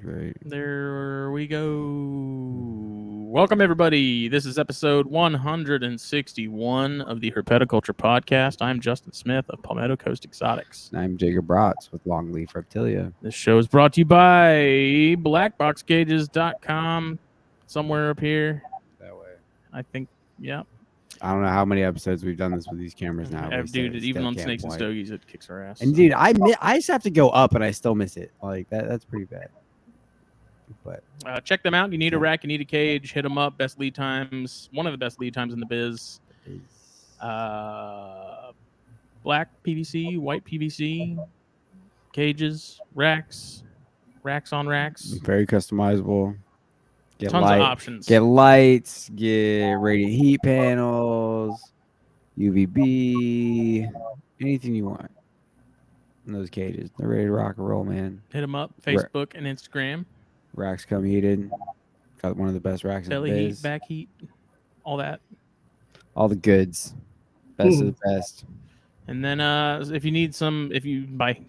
Right. There we go. Welcome, everybody. This is episode 161 of the Herpetoculture Podcast. I'm Justin Smith of Palmetto Coast Exotics. And I'm Jacob Bratz with Longleaf Reptilia. This show is brought to you by BlackBoxCages.com. Somewhere up here. That way. I think, yeah. I don't know how many episodes we've done this with these cameras now. Dude, even on Snakes and Stogies, it kicks our ass. And dude, I just have to go up and I still miss it. Like that's pretty bad. But check them out. You need a rack, you need a cage. Hit them up. Best lead times. One of the best lead times in the biz. Black PVC, white PVC, cages, racks on racks. Very customizable. Get Tons of options. Get lights. Get radiant heat panels. UVB. Anything you want. In those cages, they're ready to rock and roll, man. Hit them up. Facebook and Instagram. Racks come heated. Got one of the best racks Belly in the heat, biz. back heat, all that. All the goods. Best of the best. And then if you need some, if you by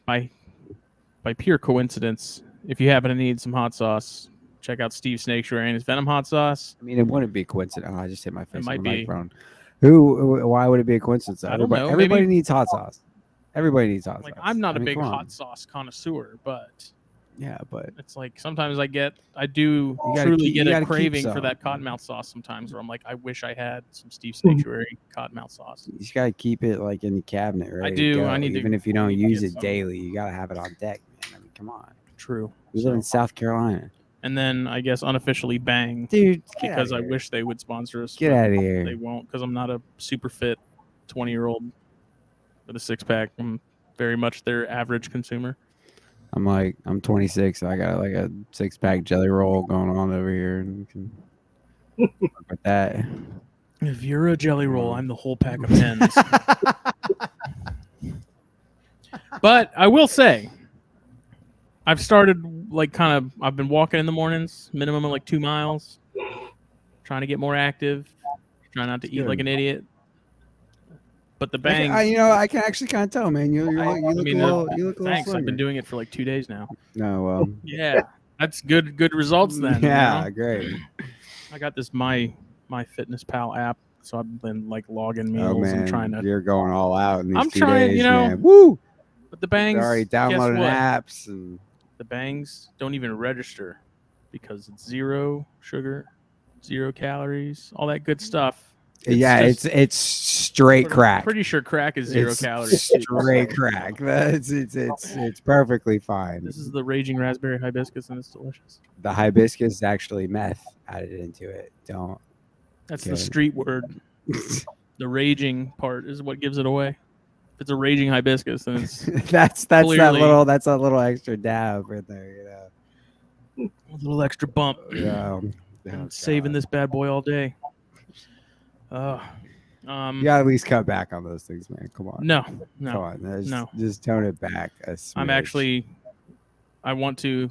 pure coincidence, if you happen to need some hot sauce, check out Steve Snakesbury and his Venom hot sauce. I mean, it wouldn't be a coincidence. Oh, I just hit my face. It might be. Why would it be a coincidence? I don't know. Everybody needs hot sauce. Everybody needs hot sauce. I'm not a big hot sauce connoisseur, but yeah, but it's like sometimes I do truly get a craving for that cottonmouth sauce sometimes, where I'm like, I wish I had some Steve Snakesbury cottonmouth sauce. You just gotta keep it like in the cabinet, right? I do. I need even if you don't use it daily, you gotta have it on deck, man. I mean, come on. True. We live in South Carolina. And then I guess unofficially Bang, dude, because I wish they would sponsor us. Get out of here. They won't, because I'm not a super fit 20-year-old with a six-pack. I'm very much their average consumer. I'm 26. So I got like a 6-pack jelly roll going on over here, and you can work with that. If you're a jelly roll, I'm the whole pack of pens. But I will say, I've started I've been walking in the mornings, minimum of like 2 miles, trying to get more active, trying not to eat like an idiot. But the Bang, I can actually kind of tell, man. You look a little. Thanks. Slimmer. I've been doing it for like 2 days now. No, well. Yeah, that's good results then. Yeah, great. I got this my Fitness Pal app, so I've been like logging meals and trying to. You're going all out in these I'm 2 trying, days, man. Woo! But the Bangs, already downloading apps, and the Bangs don't even register because it's 0 sugar, 0 calories, all that good stuff. It's straight crack. Pretty sure crack is 0 calories. Straight crack. It's perfectly fine. This is the raging raspberry hibiscus, and it's delicious. The hibiscus is actually meth added into it. That's the street word. The raging part is what gives it away. If it's a raging hibiscus, then it's that's that little extra dab right there, A little extra bump. Yeah. I'm saving this bad boy all day. You gotta at least cut back on those things, man. Come on. No. Come on. Just tone it back. I want to,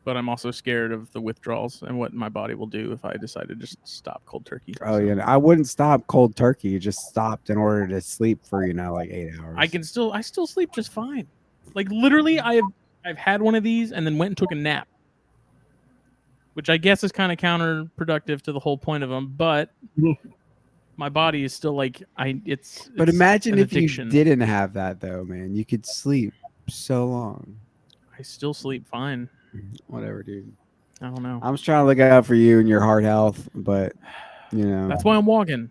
but I'm also scared of the withdrawals and what my body will do if I decide to just stop cold turkey. Oh, yeah. I wouldn't stop cold turkey. You just stopped in order to sleep for, like 8 hours. I still sleep just fine. Like literally I've had one of these and then went and took a nap, which I guess is kind of counterproductive to the whole point of them, but my body is still like But imagine if you didn't have that though, man. You could sleep so long. I still sleep fine. Whatever, dude. I don't know. I'm just trying to look out for you and your heart health, but that's why I'm walking.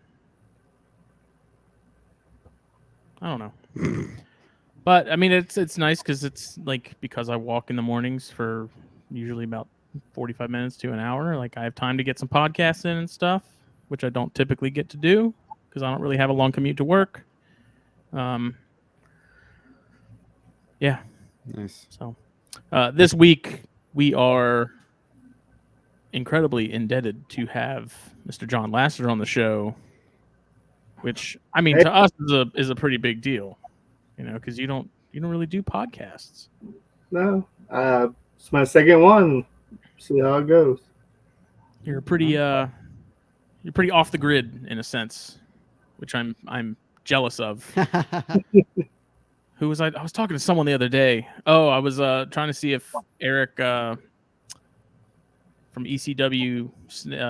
I don't know. But I mean, it's nice because I walk in the mornings for usually about 45 minutes to an hour. Like I have time to get some podcasts in and stuff, which I don't typically get to do because I don't really have a long commute to work. Yeah. Nice. So this week we are incredibly indebted to have Mr. John Lassiter on the show, which I mean to us is a pretty big deal, because you don't really do podcasts. No, it's my second one. See how it goes. You're pretty off the grid in a sense, which I'm jealous of. Who was I was talking to someone the other day. Oh, I was trying to see if Eric from ECW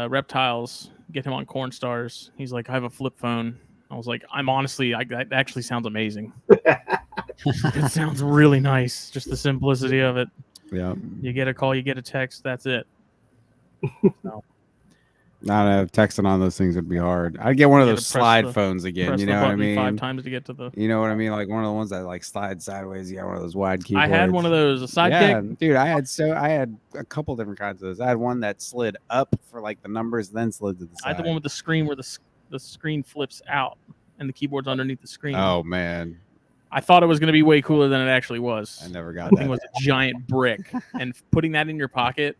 Reptiles, get him on Corn Stars. He's like, I have a flip phone. I was like, that actually sounds amazing. It sounds really nice. Just the simplicity of it. Yeah. You get a call, you get a text. That's it. So, Texting on those things would be hard. I'd get one of You those gotta press slide the- phones again. press You the know what I button mean? 5 times to get to the. You know what I mean? Like one of the ones that like slide sideways. You got one of those wide keyboards. I had one of those, a sidekick. Yeah, dude. I had a couple different kinds of those. I had one that slid up for like the numbers, then slid to the side. I had the one with the screen where the screen flips out and the keyboard's underneath the screen. Oh man, I thought it was going to be way cooler than it actually was. I never got That that. thing was a giant brick, and putting that in your pocket,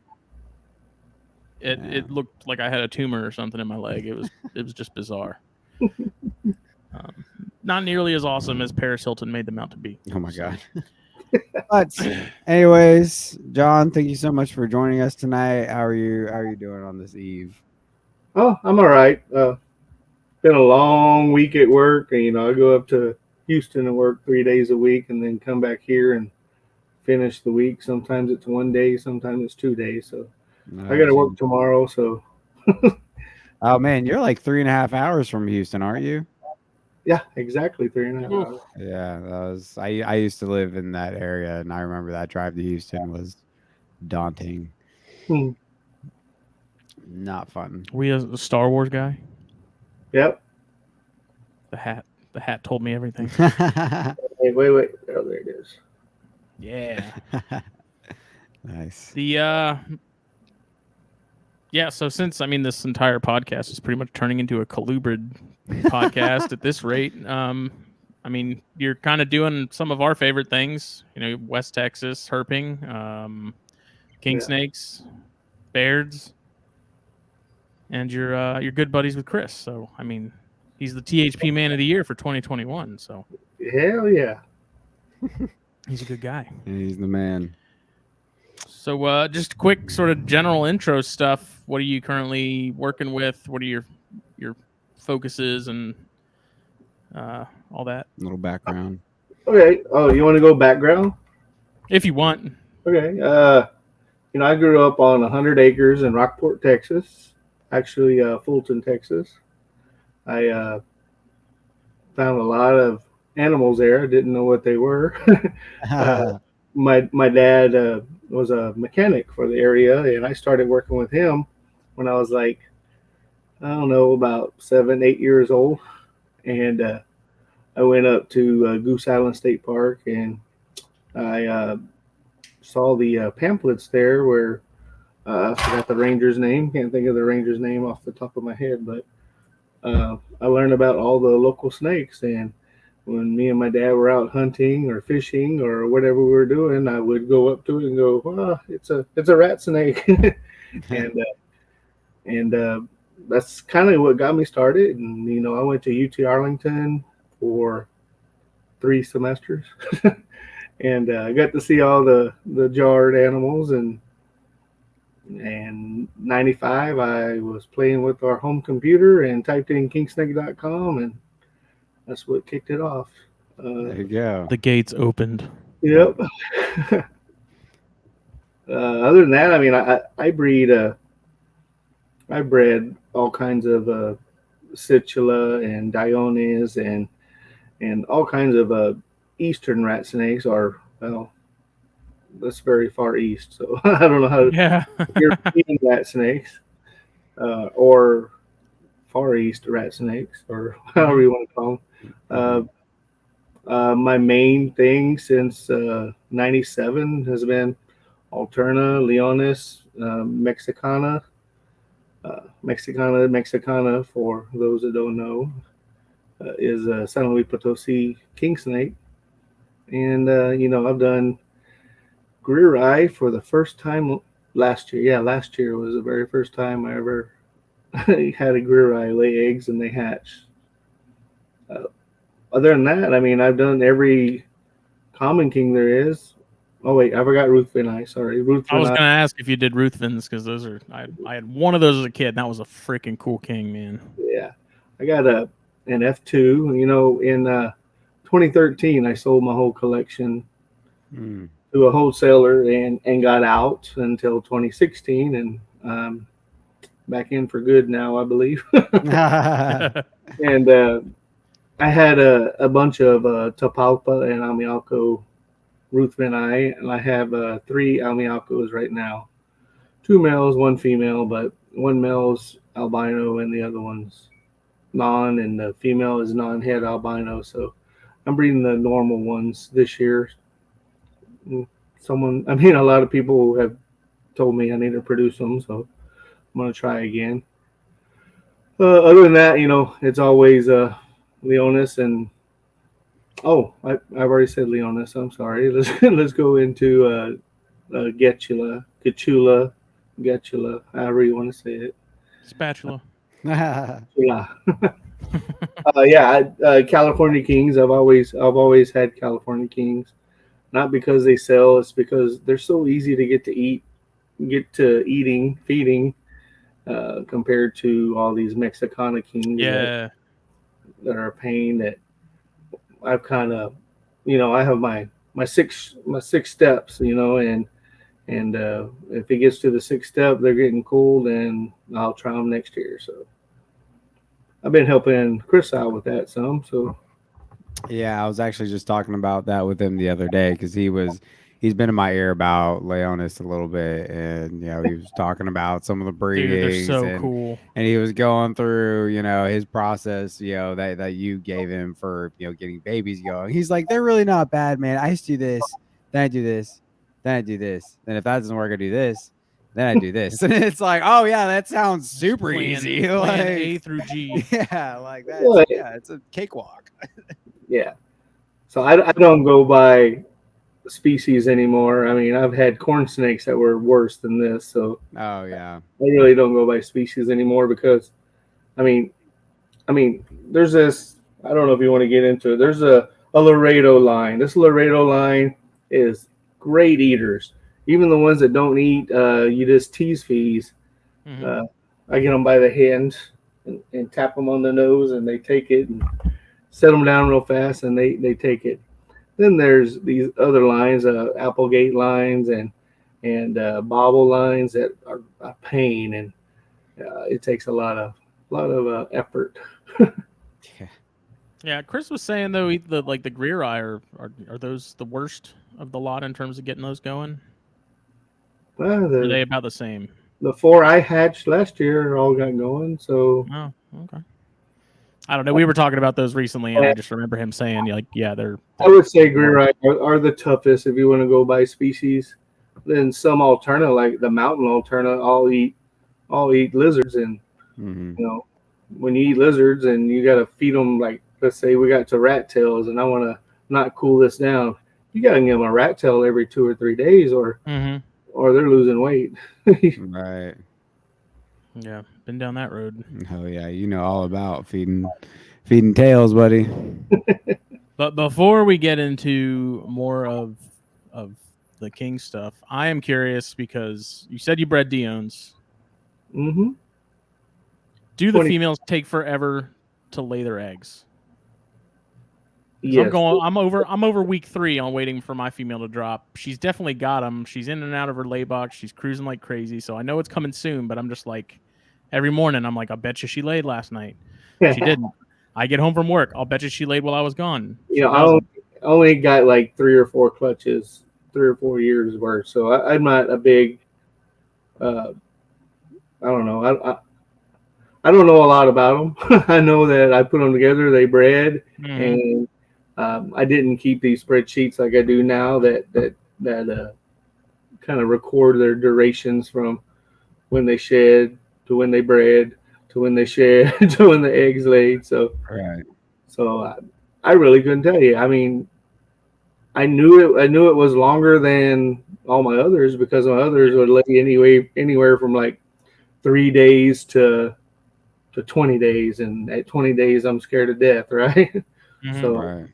it looked like I had a tumor or something in my leg. It was just bizarre. Not nearly as awesome as Paris Hilton made them out to be. Oh my god. But anyways, John, thank you so much for joining us tonight. How are you doing on this eve? Oh, I'm all right. Been a long week at work, and I go up to Houston and work 3 days a week, and then come back here and finish the week. Sometimes it's 1 day, sometimes it's 2 days. So I got to work tomorrow. So. Oh man, you're like 3.5 hours from Houston, aren't you? Yeah, exactly 3.5 hours. Yeah, that was. I used to live in that area, and I remember that drive to Houston was daunting. Not fun. Were you a Star Wars guy? Yep. The hat told me everything. Hey, wait. Oh, there it is. Yeah. Nice. So since this entire podcast is pretty much turning into a Colubrid podcast at this rate, you're kind of doing some of our favorite things. West Texas herping, king snakes, Bairds, and you're good buddies with Chris. So he's the THP Man of the Year for 2021. So hell yeah, he's a good guy. Yeah, he's the man. So just quick sort of general intro stuff. What are you currently working with? What are your focuses and all that? A little background. Okay. Oh, you want to go background? If you want. Okay. I grew up on 100 acres in Rockport, Texas. Actually, Fulton, Texas. I found a lot of animals there. I didn't know what they were. My dad was a mechanic for the area, and I started working with him when I was like, I don't know, about 7, 8 years old. And I went up to Goose Island State Park, and I saw the pamphlets there where I forgot the ranger's name. Can't think of the ranger's name off the top of my head, but I learned about all the local snakes. And when me and my dad were out hunting or fishing or whatever we were doing, I would go up to it and go, "Oh, it's a rat snake," and that's kind of what got me started. And I went to UT Arlington for 3 semesters, and I got to see all the jarred animals. And 95, I was playing with our home computer and typed in kingsnake.com, and that's what kicked it off. There you go. The gates opened. Yep. Other than that, I breed. I bred all kinds of Citula and Diones and all kinds of eastern rat snakes. Or that's very far east, so I don't know how. Yeah. European rat snakes, or Far East rat snakes, or however you want to call them. My main thing since 97 has been Alterna, Leonis, Mexicana. Mexicana, for those that don't know, is a San Luis Potosi king snake. And, I've done Greer Eye for the first time last year. Yeah, last year was the very first time I ever had a Greer Eye lay eggs and they hatch. Other than that, I've done every common king there is. Oh wait, I forgot Ruthven Eye. Sorry, Ruthven. I was gonna ask if you did Ruthvens, because those are I had one of those as a kid, and that was a freaking cool king, man. Yeah, I got an F2. In 2013, I sold my whole collection to a wholesaler and got out until 2016, and back in for good now, I believe. Yeah. And I had a bunch of Tapalpa and Amialco Ruthven eye, and I have 3 Amialcos right now. 2 males, 1 female, but one male's albino and the other one's non, and the female is non-head albino. So I'm breeding the normal ones this year. A lot of people have told me I need to produce them, so I'm gonna try again. Other than that, it's always Leonis and I've already said Leonis. I'm sorry. Let's go into Getula, Getula, Getula, however you want to say it. Spatula. Yeah. California Kings. I've always had California Kings. Not because they sell, it's because they're so easy to get to feeding, compared to all these Mexicana Kings that are a pain. That I've kind of, I have my six steps, and if it gets to the 6th step, they're getting cool, then I'll try them next year. So I've been helping Chris out with that some. So Yeah, I was actually just talking about that with him the other day because he's been in my ear about Leonis a little bit, and he was talking about some of the Dude, they're breedings so cool. and he was going through his process that you gave him for getting babies going. He's like, they're really not bad, man. I used to do this, then I do this, then I do this, then if that doesn't work, I do this. Then I do this, and it's like, oh yeah, that sounds super easy. Plan Like A through G. yeah, like that's Well, it's a cakewalk. yeah. So I don't go by species anymore. I mean, I've had corn snakes that were worse than this, so Oh yeah. I really don't go by species anymore because, I mean, there's this. I don't know if you want to get into it. There's a Laredo line. This Laredo line is great eaters. Even the ones that don't eat, you just tease fees. Mm-hmm. I get them by the hand and tap them on the nose, and they take it and set them down real fast, and they take it. Then there's these other lines, Applegate lines and bobble lines that are a pain, and it takes a lot of effort. Yeah. Yeah, Chris was saying though, the Greer eye are those the worst of the lot in terms of getting those going? Are they about the same? The 4 I hatched last year all got going. So Oh, okay. I don't know. We were talking about those recently, and I just remember him saying, they're I would say Greer eye are the toughest if you want to go by species. Then some alterna, like the mountain alterna, all eat lizards, and when you eat lizards and you got to feed them, like let's say we got to rat tails, and I want to not cool this down, you got to give them a rat tail every 2 or 3 days, or they're losing weight. Right. Yeah, been down that road. Oh yeah, all about feeding tails, buddy. But before we get into more of the king stuff, I am curious because you said you bred Diones. Mm-hmm. Do the females take forever to lay their eggs? Yes. I'm over week 3 on waiting for my female to drop. She's definitely got them. She's in and out of her lay box. She's cruising like crazy. So I know it's coming soon, but I'm just like, every morning I'm like, I bet you she laid last night. She didn't. I get home from work. I'll bet you she laid while I was gone. I only got like 3 or 4 clutches, 3 or 4 years worth. So I'm not a big, I don't know. I don't know a lot about them. I know that I put them together, they bred, and I didn't keep these spreadsheets like I do now that kind of record their durations from when they shed to when they bred to when they shed to when the eggs laid. So I really couldn't tell you. I mean, I knew it was longer than all my others because my others would lay anywhere from like 3 days to 20 days, and at 20 days I'm scared to death, right? So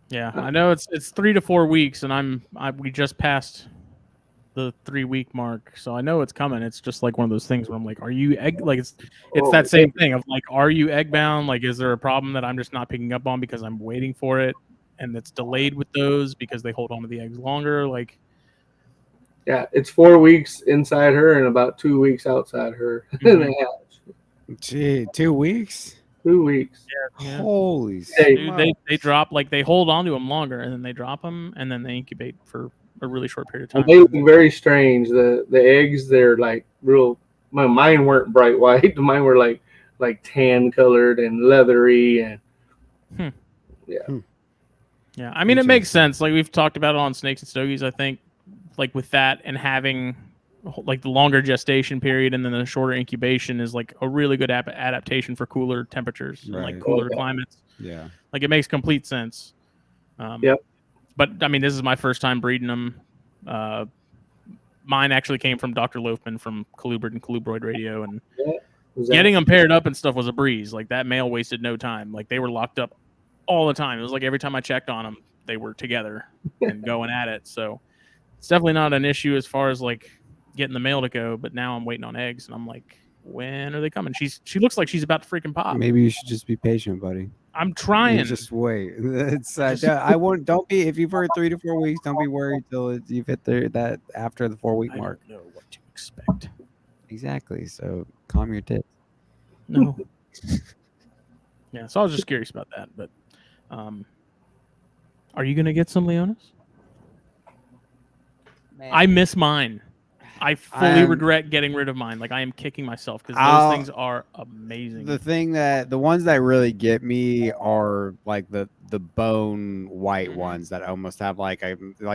yeah, I know it's 3 to 4 weeks, and we just passed the 3-week mark, so I know it's coming. It's just like one of those things where I'm like, are you egg, like it's that same thing of like, are you egg bound? Like, is there a problem that I'm just not picking up on because I'm waiting for it, and it's delayed with those because they hold on to the eggs longer? Like, Yeah, it's 4 weeks inside her and about 2 weeks outside her. Mhm. Gee, 2 weeks. 2 weeks. Yeah. Holy Hey. Dude, smokes. they drop like they hold on to them longer, and then they drop them, and then they incubate for a really short period of And time. they look very strange. The eggs, they're like real. Mine weren't bright white. Mine were like tan colored and leathery and Hmm. yeah. Yeah, I mean it makes Interesting. sense. Like we've talked about it on Snakes and Stogies. I think like with that and having like the longer gestation period and then the shorter incubation is like a really good adaptation for cooler temperatures and like Right. cooler climates. Yeah. Like it makes complete sense. Yep. But I mean, this is my first time breeding them. Mine actually came from Dr. Loafman from Colubrid and Colubroid Radio, and Yeah. getting them paired up and stuff was a breeze. Like that male wasted no time. Like they were locked up all the time. It was like every time I checked on them, they were together and going at it. So it's definitely not an issue as far as like getting the male to go. But now I'm waiting on eggs, and I'm like, when are they coming? She looks like she's about to freaking pop. Maybe you should just be patient, buddy. I'm trying. You just wait. It's Just- I won't. Don't be if you've heard 3 to 4 weeks. Don't be worried till you've hit that after the 4 week I mark. don't know what to expect. Exactly. So calm your tits. No. Yeah, so I was just curious about that. But are you gonna get some Leonis? I miss mine. I fully regret getting rid of mine. Like I am kicking myself because those things are amazing. The ones that really get me are like the bone white ones that almost have like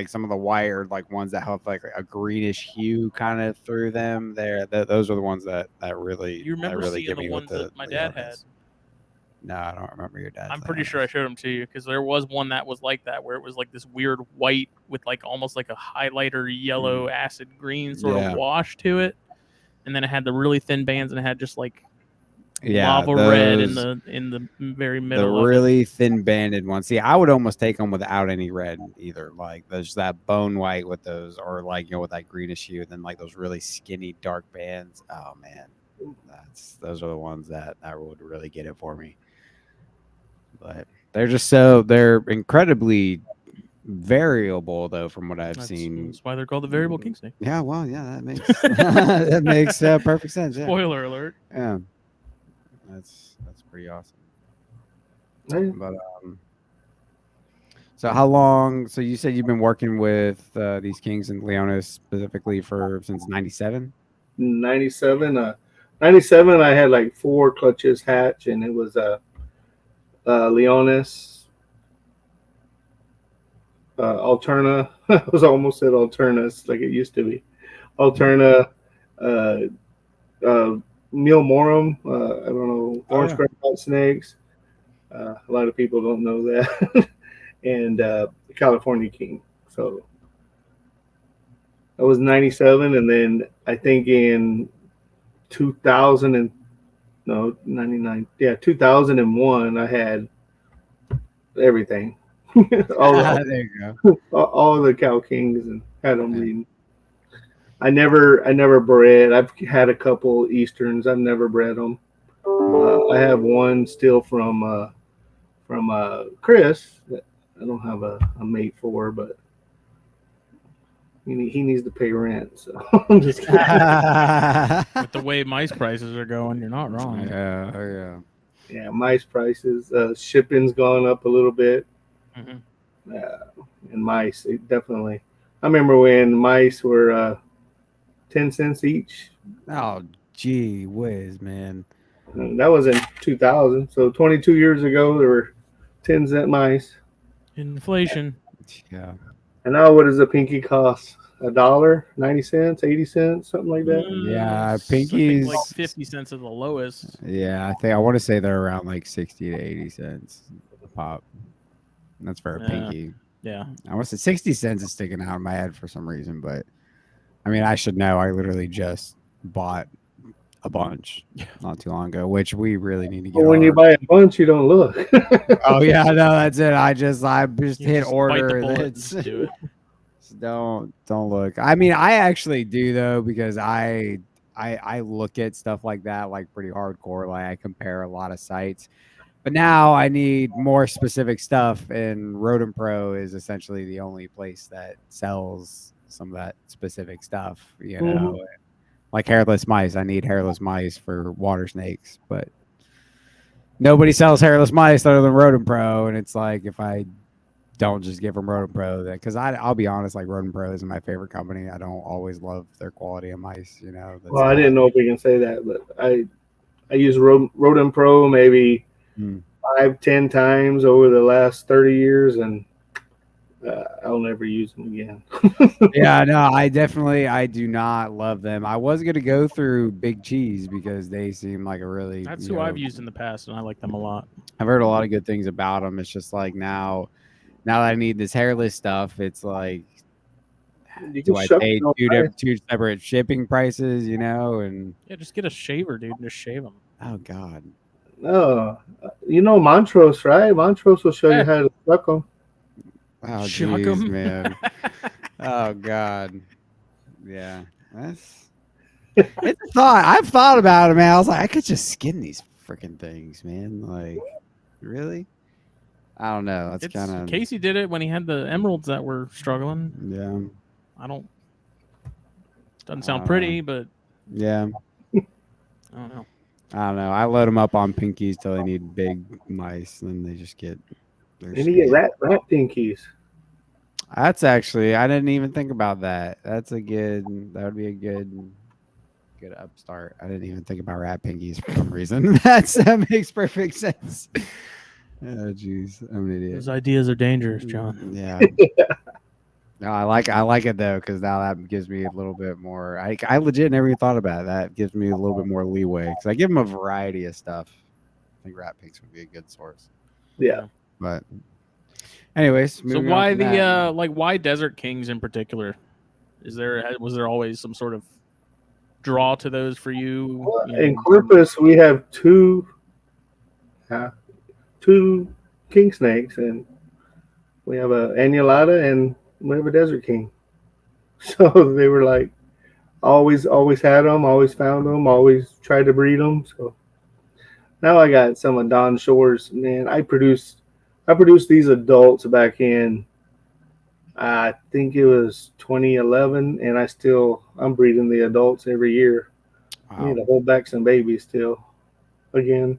some of the white or like ones that have like a greenish hue kind of through them. Those are the ones that really You remember really seeing get the me ones with the that my dad had? Leonis. No, I don't remember your dad's. I'm pretty sure I showed them to you because there was one that was like that, where it was like this weird white with like almost like a highlighter yellow acid green sort of wash to it, and then it had the really thin bands and it had just like lava red in the very middle. The really thin banded ones. See, I would almost take them without any red either. Like there's that bone white with those, or like with that greenish hue, and then like those really skinny dark bands. Oh man, those are the ones that would really get it for me. But they're incredibly variable though, from what I've seen. That's why they're called the variable king snake. Yeah, well, yeah, that makes that makes perfect sense. Yeah. Spoiler alert. Yeah, that's pretty awesome. Yeah. But so how long? So you said you've been working with these Kings and Leonis specifically since '97. 97. 97. I had like 4 clutches hatch, and it was Leonis, Alterna. I was almost at Alternas like it used to be. Alterna, Mil Morum. I don't know, orange graphite snakes. A lot of people don't know that. And California King. So that was 97, and then I think in 2000 and no 99, yeah, 2001, I had everything. There you go. all the Cow Kings and had them reading. I never bred. I've had a couple Easterns. I've never bred them. I have one still from Chris that I don't have a mate for, but he needs to pay rent. So I'm just kidding. With the way mice prices are going, you're not wrong. Yeah. Yeah, mice prices. Shipping's gone up a little bit. Mm-hmm. And mice, definitely. I remember when mice were 10 cents each. Oh, gee whiz, man. And that was in 2000. So 22 years ago, there were 10-cent mice. Inflation. Yeah. And now what does a pinky cost? $1, 90 cents, 80 cents, something like that. Yeah, pinkies like pinkies 50 cents at the lowest. Yeah, I want to say they're around like 60 to 80 cents a pop. That's for a pinky. Yeah. I want to say 60 cents is sticking out of my head for some reason, but I mean, I should know. I literally just bought a bunch not too long ago, which we really need to get. But when you buy a bunch, you don't look. Oh yeah, no, that's it. I just hit order. Do it. Don't look. I mean, I actually do though, because I look at stuff like that like pretty hardcore. Like I compare a lot of sites, but now I need more specific stuff, and Rodent Pro is essentially the only place that sells some of that specific stuff, you Mhm. know. Like hairless mice. I need hairless mice for water snakes, but nobody sells hairless mice other than Rodent Pro. And it's like, if I don't just give them Rodent Pro, that because I'll be honest, like Rodent Pro isn't my favorite company. I don't always love their quality of mice. You know, that's Well, I not. didn't know if we can say that, but I use Rodent Pro maybe Mm. 5-10 times over the last 30 years, and I'll never use them again. Yeah, no, I do not love them. I was gonna go through Big Cheese because they seem like a really, That's you who know, I've used in the past, and I like them a lot. I've heard a lot of good things about them. It's just like now that I need this hairless stuff, it's like, You can do I shove pay it on two separate shipping prices? You know, and Yeah, just get a shaver, dude, and just shave them. oh god, No, you know Montrose, right? Montrose will show you how to suck them. oh Shuck jeez, 'em. man, oh god, yeah, that's it's a thought. I've thought about it, man. I was like, I could just skin these freaking things, man. Like, really? I don't know. That's It's kind of Casey did it when he had the emeralds that were struggling. yeah. I don't. Doesn't I sound don't pretty, know. but Yeah, I don't know. I don't know. I load them up on pinkies till they need big mice, and then they just get they're And you get scared. rat pinkies. That's actually I didn't even think about that. That would be a good upstart. I didn't even think about rat pinkies for some reason. That makes perfect sense. Oh jeez, I'm an idiot. Those ideas are dangerous, John. Yeah. No, I like it though, because now that gives me a little bit more. I legit never even thought about it. That gives me a little bit more leeway because I give them a variety of stuff. I think rat pinks would be a good source. Yeah. But anyways, So moving why on from that. why Desert Kings in particular? Was there always some sort of draw to those for you? Well, You know, in in terms- Corpus, we have two king snakes, and we have a annulata and we have a desert king. So they were like always had them, always found them, always tried to breed them. So now I got some of Don Shore's. Man, I produced these adults back in I think it was 2011, and I'm breeding the adults every year. I need Wow, to hold back some babies still again.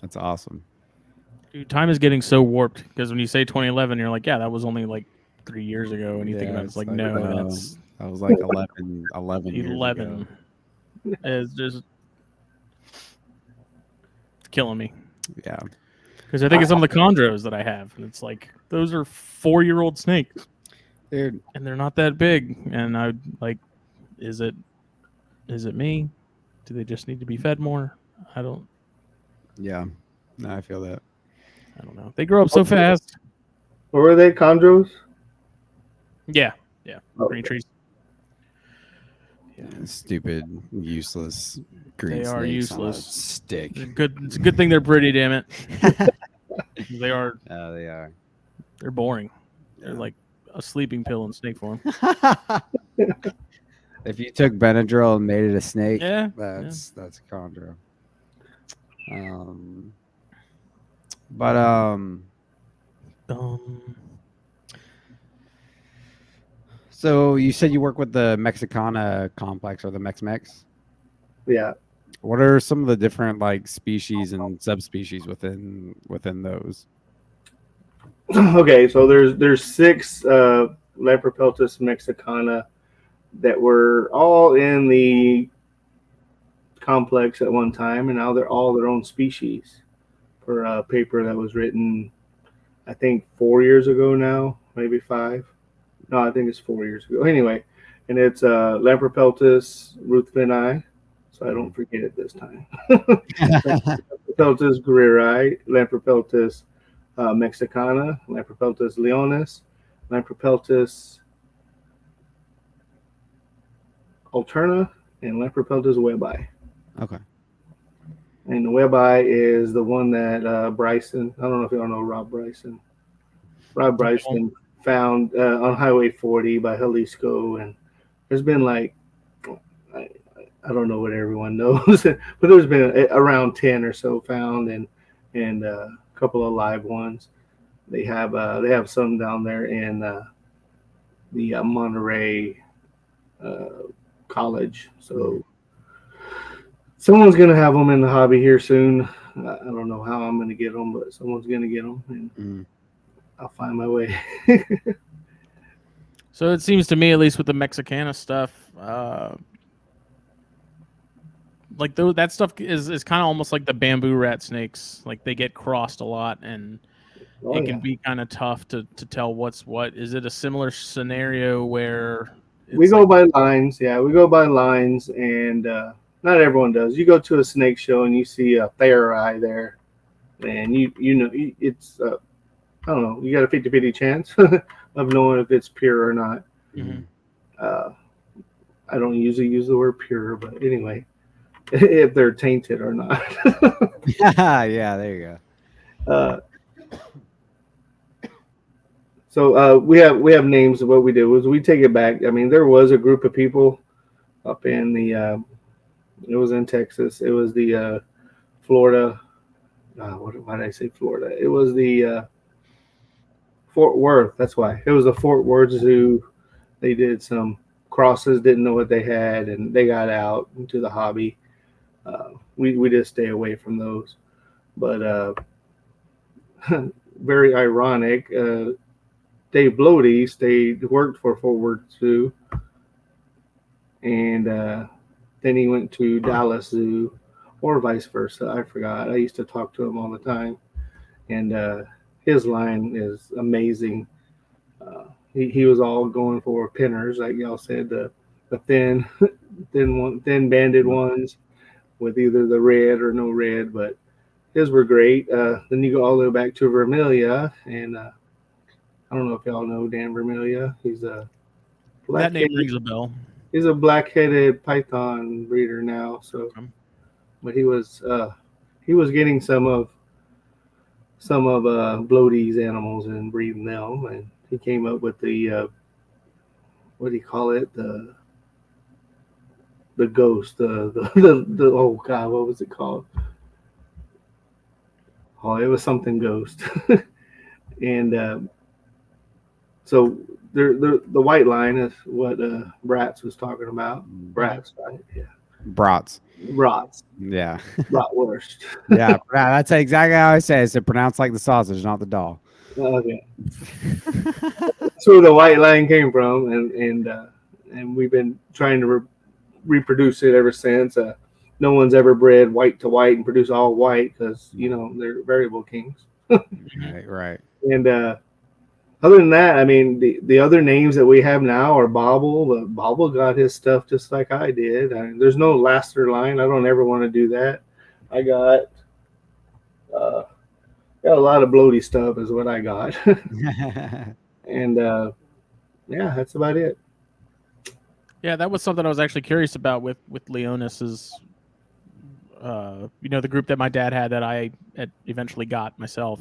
that's awesome. dude, time is getting so warped because when you say 2011, you're like, yeah, that was only like 3 years ago, and you think Yeah, about it, it's like, like, no, that's that was like 11 years 11. ago. It's just it's killing me Yeah, because I think of some of the chondros that I have, and it's like those are 4-year-old snakes, dude. and they're not that big. And I like, is it me? Do they just need to be fed more? I don't Yeah, no, I feel that. know. They grow up so fast. What were they, chondros? Yeah, Oh, green trees. Yeah, Stupid, useless green they are snakes on a useless. stick. They're good. It's a good thing they're pretty. Damn it, they are. Oh, they are. They're boring. They're Yeah. like a sleeping pill in snake form. If you took Benadryl and made it a snake, Yeah, that's a chondro. But so you said you work with the Mexicana complex or the Mex-Mex. yeah. What are some of the different like species and subspecies within those? Okay, so there's 6 Lepropeltis mexicana that were all in the complex at one time, and now they're all their own species. For a paper that was written, I think 4 years ago now, maybe 5. No, I think it's 4 years ago. Anyway, and it's Lepropeltis ruthveni, so I don't forget it this time. Lepropeltis guerreri, Lepropeltis mexicana, Lepropeltis leonis, Lepropeltis alterna, and Lepropeltis webi. Okay. And the webi is the one that Bryson, I don't know if y'all know Rob Bryson. Rob Bryson found on Highway 40 by Jalisco, and there's been like, I don't know what everyone knows, but there's been around 10 or so found, and a couple of live ones. They have some down there in the Monterey college. So someone's gonna have them in the hobby here soon. I don't know how I'm gonna get them, but someone's gonna get them, and I'll find my way. So it seems to me, at least with the Mexicana stuff, like that stuff is kind of almost like the bamboo rat snakes. Like they get crossed a lot, and it can be kind of tough to tell what's what. Is it a similar scenario where We go by lines? Yeah, we go by lines, and not everyone does. You go to a snake show and you see a fair eye there, and you know it's I don't know. You got a 50-50 chance of knowing if it's pure or not. I don't usually use the word pure, but anyway, if they're tainted or not. Yeah, there you go. So we have names. Of what we did was we take it back. I mean, there was a group of people up in the. It was in Texas. It was the Florida. Why did I say Florida? It was the Fort Worth. That's why. It was the Fort Worth Zoo. They did some crosses, didn't know what they had, and they got out into the hobby. We just stay away from those. But very ironic. Dave Blody worked for Fort Worth Zoo, and then he went to Dallas Zoo, or vice versa. I forgot. I used to talk to him all the time, and his line is amazing. He was all going for pinners, like y'all said, the thin banded ones with either the red or no red, but his were great. Then you go all the way back to Vermilia, and I don't know if y'all know Dan Vermilia. He's a that name rings a bell. He's a black-headed python breeder now. So, but he was getting some of Blody's animals and breeding them, and he came up with the what do you call it, the ghost, the oh god, what was it called? Oh, it was something ghost, and so the white line is what Bratz was talking about. Bratz, right? Yeah. Brats. Yeah. Bratwurst. Yeah, that's exactly how I say it. It's pronounced like the sausage, not the doll. Okay. That's where the white line came from, and we've been trying to reproduce it ever since. No one's ever bred white to white and produce all white because they're variable kings. Right. And other than that, I mean, the other names that we have now are Bobble. But Bobble got his stuff just like I did. There's no Lassiter line. I don't ever want to do that. I got a lot of bloaty stuff is what I got. And yeah, that's about it. Yeah, that was something I was actually curious about with Leonis is, the group that my dad had that I eventually got myself.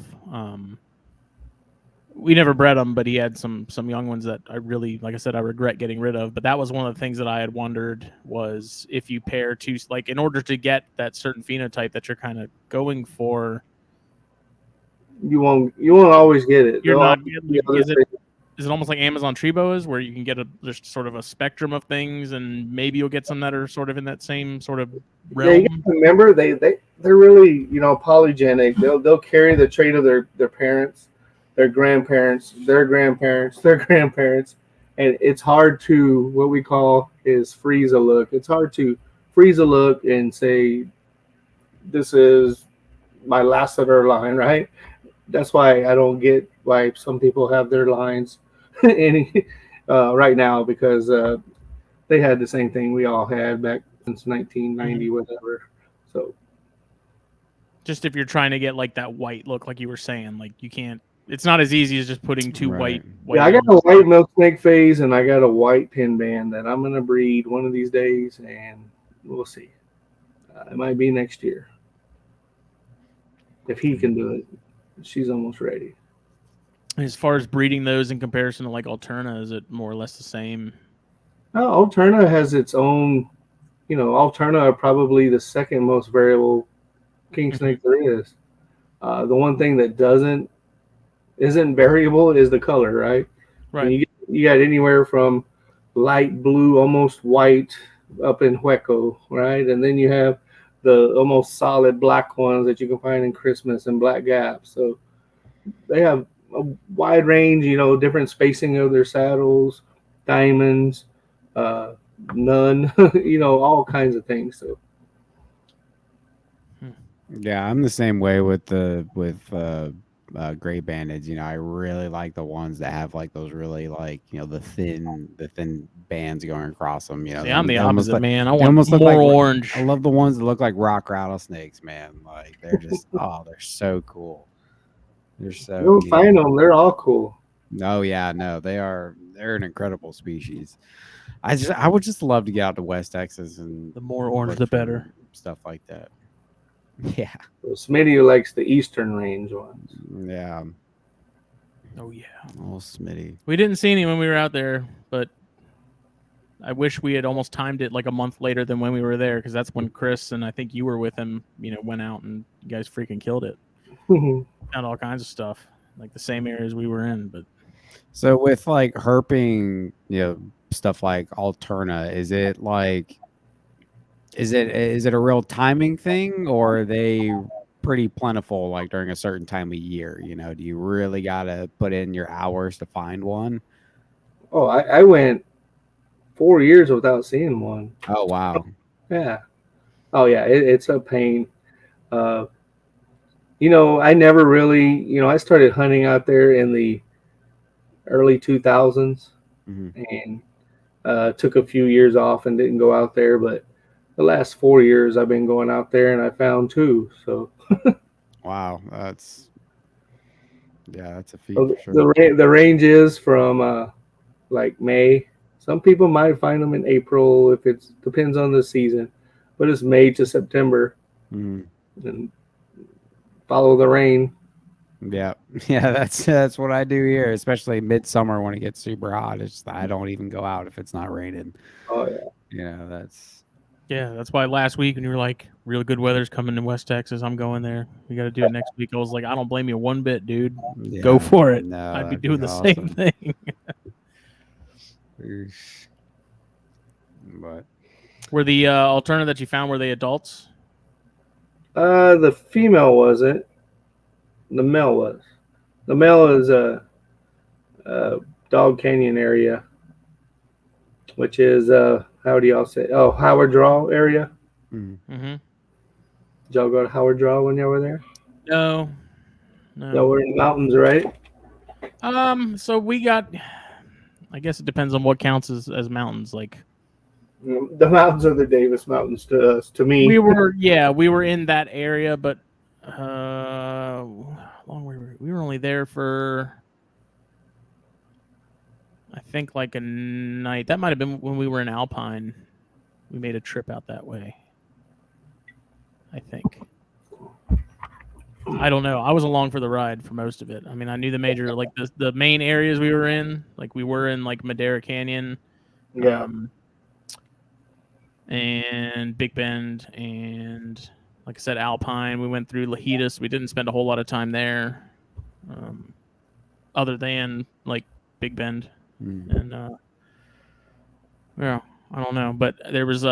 We never bred them, but he had some young ones that I really, like I said, I regret getting rid of. But that was one of the things that I had wondered was if you pair two, like in order to get that certain phenotype that you're kind of going for, you won't always get it. You're not. Is it almost like Amazon Treboas, where you can get just sort of a spectrum of things, and maybe you'll get some that are sort of in that same sort of realm? Yeah, remember they're really polygenic. They'll carry the trait of their parents, their grandparents, their grandparents, their grandparents, and it's hard to what we call is freeze a look. It's hard to freeze a look and say this is my Lassiter line, right? That's why I don't get why some people have their lines right now, because they had the same thing we all had back since 1990, whatever. So just if you're trying to get like that white look, like you were saying, like you can't. It's not as easy as just putting two white. Yeah, I got a white milk snake phase and I got a white pin band that I'm gonna breed one of these days, and we'll see. It might be next year if he can do it. She's almost ready. As far as breeding those in comparison to like Alterna, is it more or less the same? Alterna has its own, Alterna are probably the second most variable king snake there is. The one thing that isn't variable is the color, right? Right. You you got anywhere from light blue, almost white, up in Hueco, right? And then you have the almost solid black ones that you can find in Christmas and Black Gap. So they have a wide range, different spacing of their saddles, diamonds, none, all kinds of things. So Yeah, I'm the same way with gray bandits. I really like the ones that have like those really like the thin bands going across them. See, I'm the opposite, like, man. I they want almost look more like orange. I love the ones that look like rock rattlesnakes, man. Like they're just they're so cool. They're so. you don't find them; they're all cool. Oh yeah, no, they're an incredible species. I would just love to get out to West Texas and The more orange, look the for better. stuff like that. Yeah. So Smitty likes the Eastern Range ones. Yeah. Oh yeah. Oh, Smitty. We didn't see any when we were out there, but I wish we had almost timed it like a month later than when we were there, because that's when Chris and I think you were with him, went out and you guys freaking killed it. Found all kinds of stuff, like the same areas we were in. But so with like herping, stuff like Alterna, is it like is it a real timing thing, or are they pretty plentiful like during a certain time of year? Do you really gotta put in your hours to find one? Oh, I went 4 years without seeing one. Oh wow. Yeah. Oh yeah, it's a pain. I never really, I started hunting out there in the early 2000s, and took a few years off and didn't go out there. But the last 4 years, I've been going out there, and I found two. So wow, that's a feat for sure. The range is from like May. Some people might find them in April if it depends on the season, but it's May to September, and follow the rain. Yeah, that's what I do here, especially midsummer when it gets super hot. I don't even go out if it's not raining. Oh yeah, that's why last week when you were like, real good weather's coming to West Texas, I'm going there. We got to do it next week. I was like, I don't blame you one bit, dude. Yeah, go for it. No, I'd be doing the same thing. But were the Alterna that you found, were they adults? The female wasn't. The male was. The male is a Dog Canyon area, which is how do y'all say? Oh, Howard Draw area. Mm-hmm. Did y'all go to Howard Draw when y'all were there? No. No, we're in the mountains, right? So we got. I guess it depends on what counts as mountains. Like the mountains are the Davis Mountains to us. To me, we were in that area, but how long we were only there for, I think, like a night. That might have been when we were in Alpine. We made a trip out that way, I think. I don't know. I was along for the ride for most of it. I mean, I knew the major, like the main areas we were in. Like we were in like Madera Canyon, and Big Bend, and like I said, Alpine. We went through Lahitas. We didn't spend a whole lot of time there, other than like Big Bend, and yeah, I don't know. But there was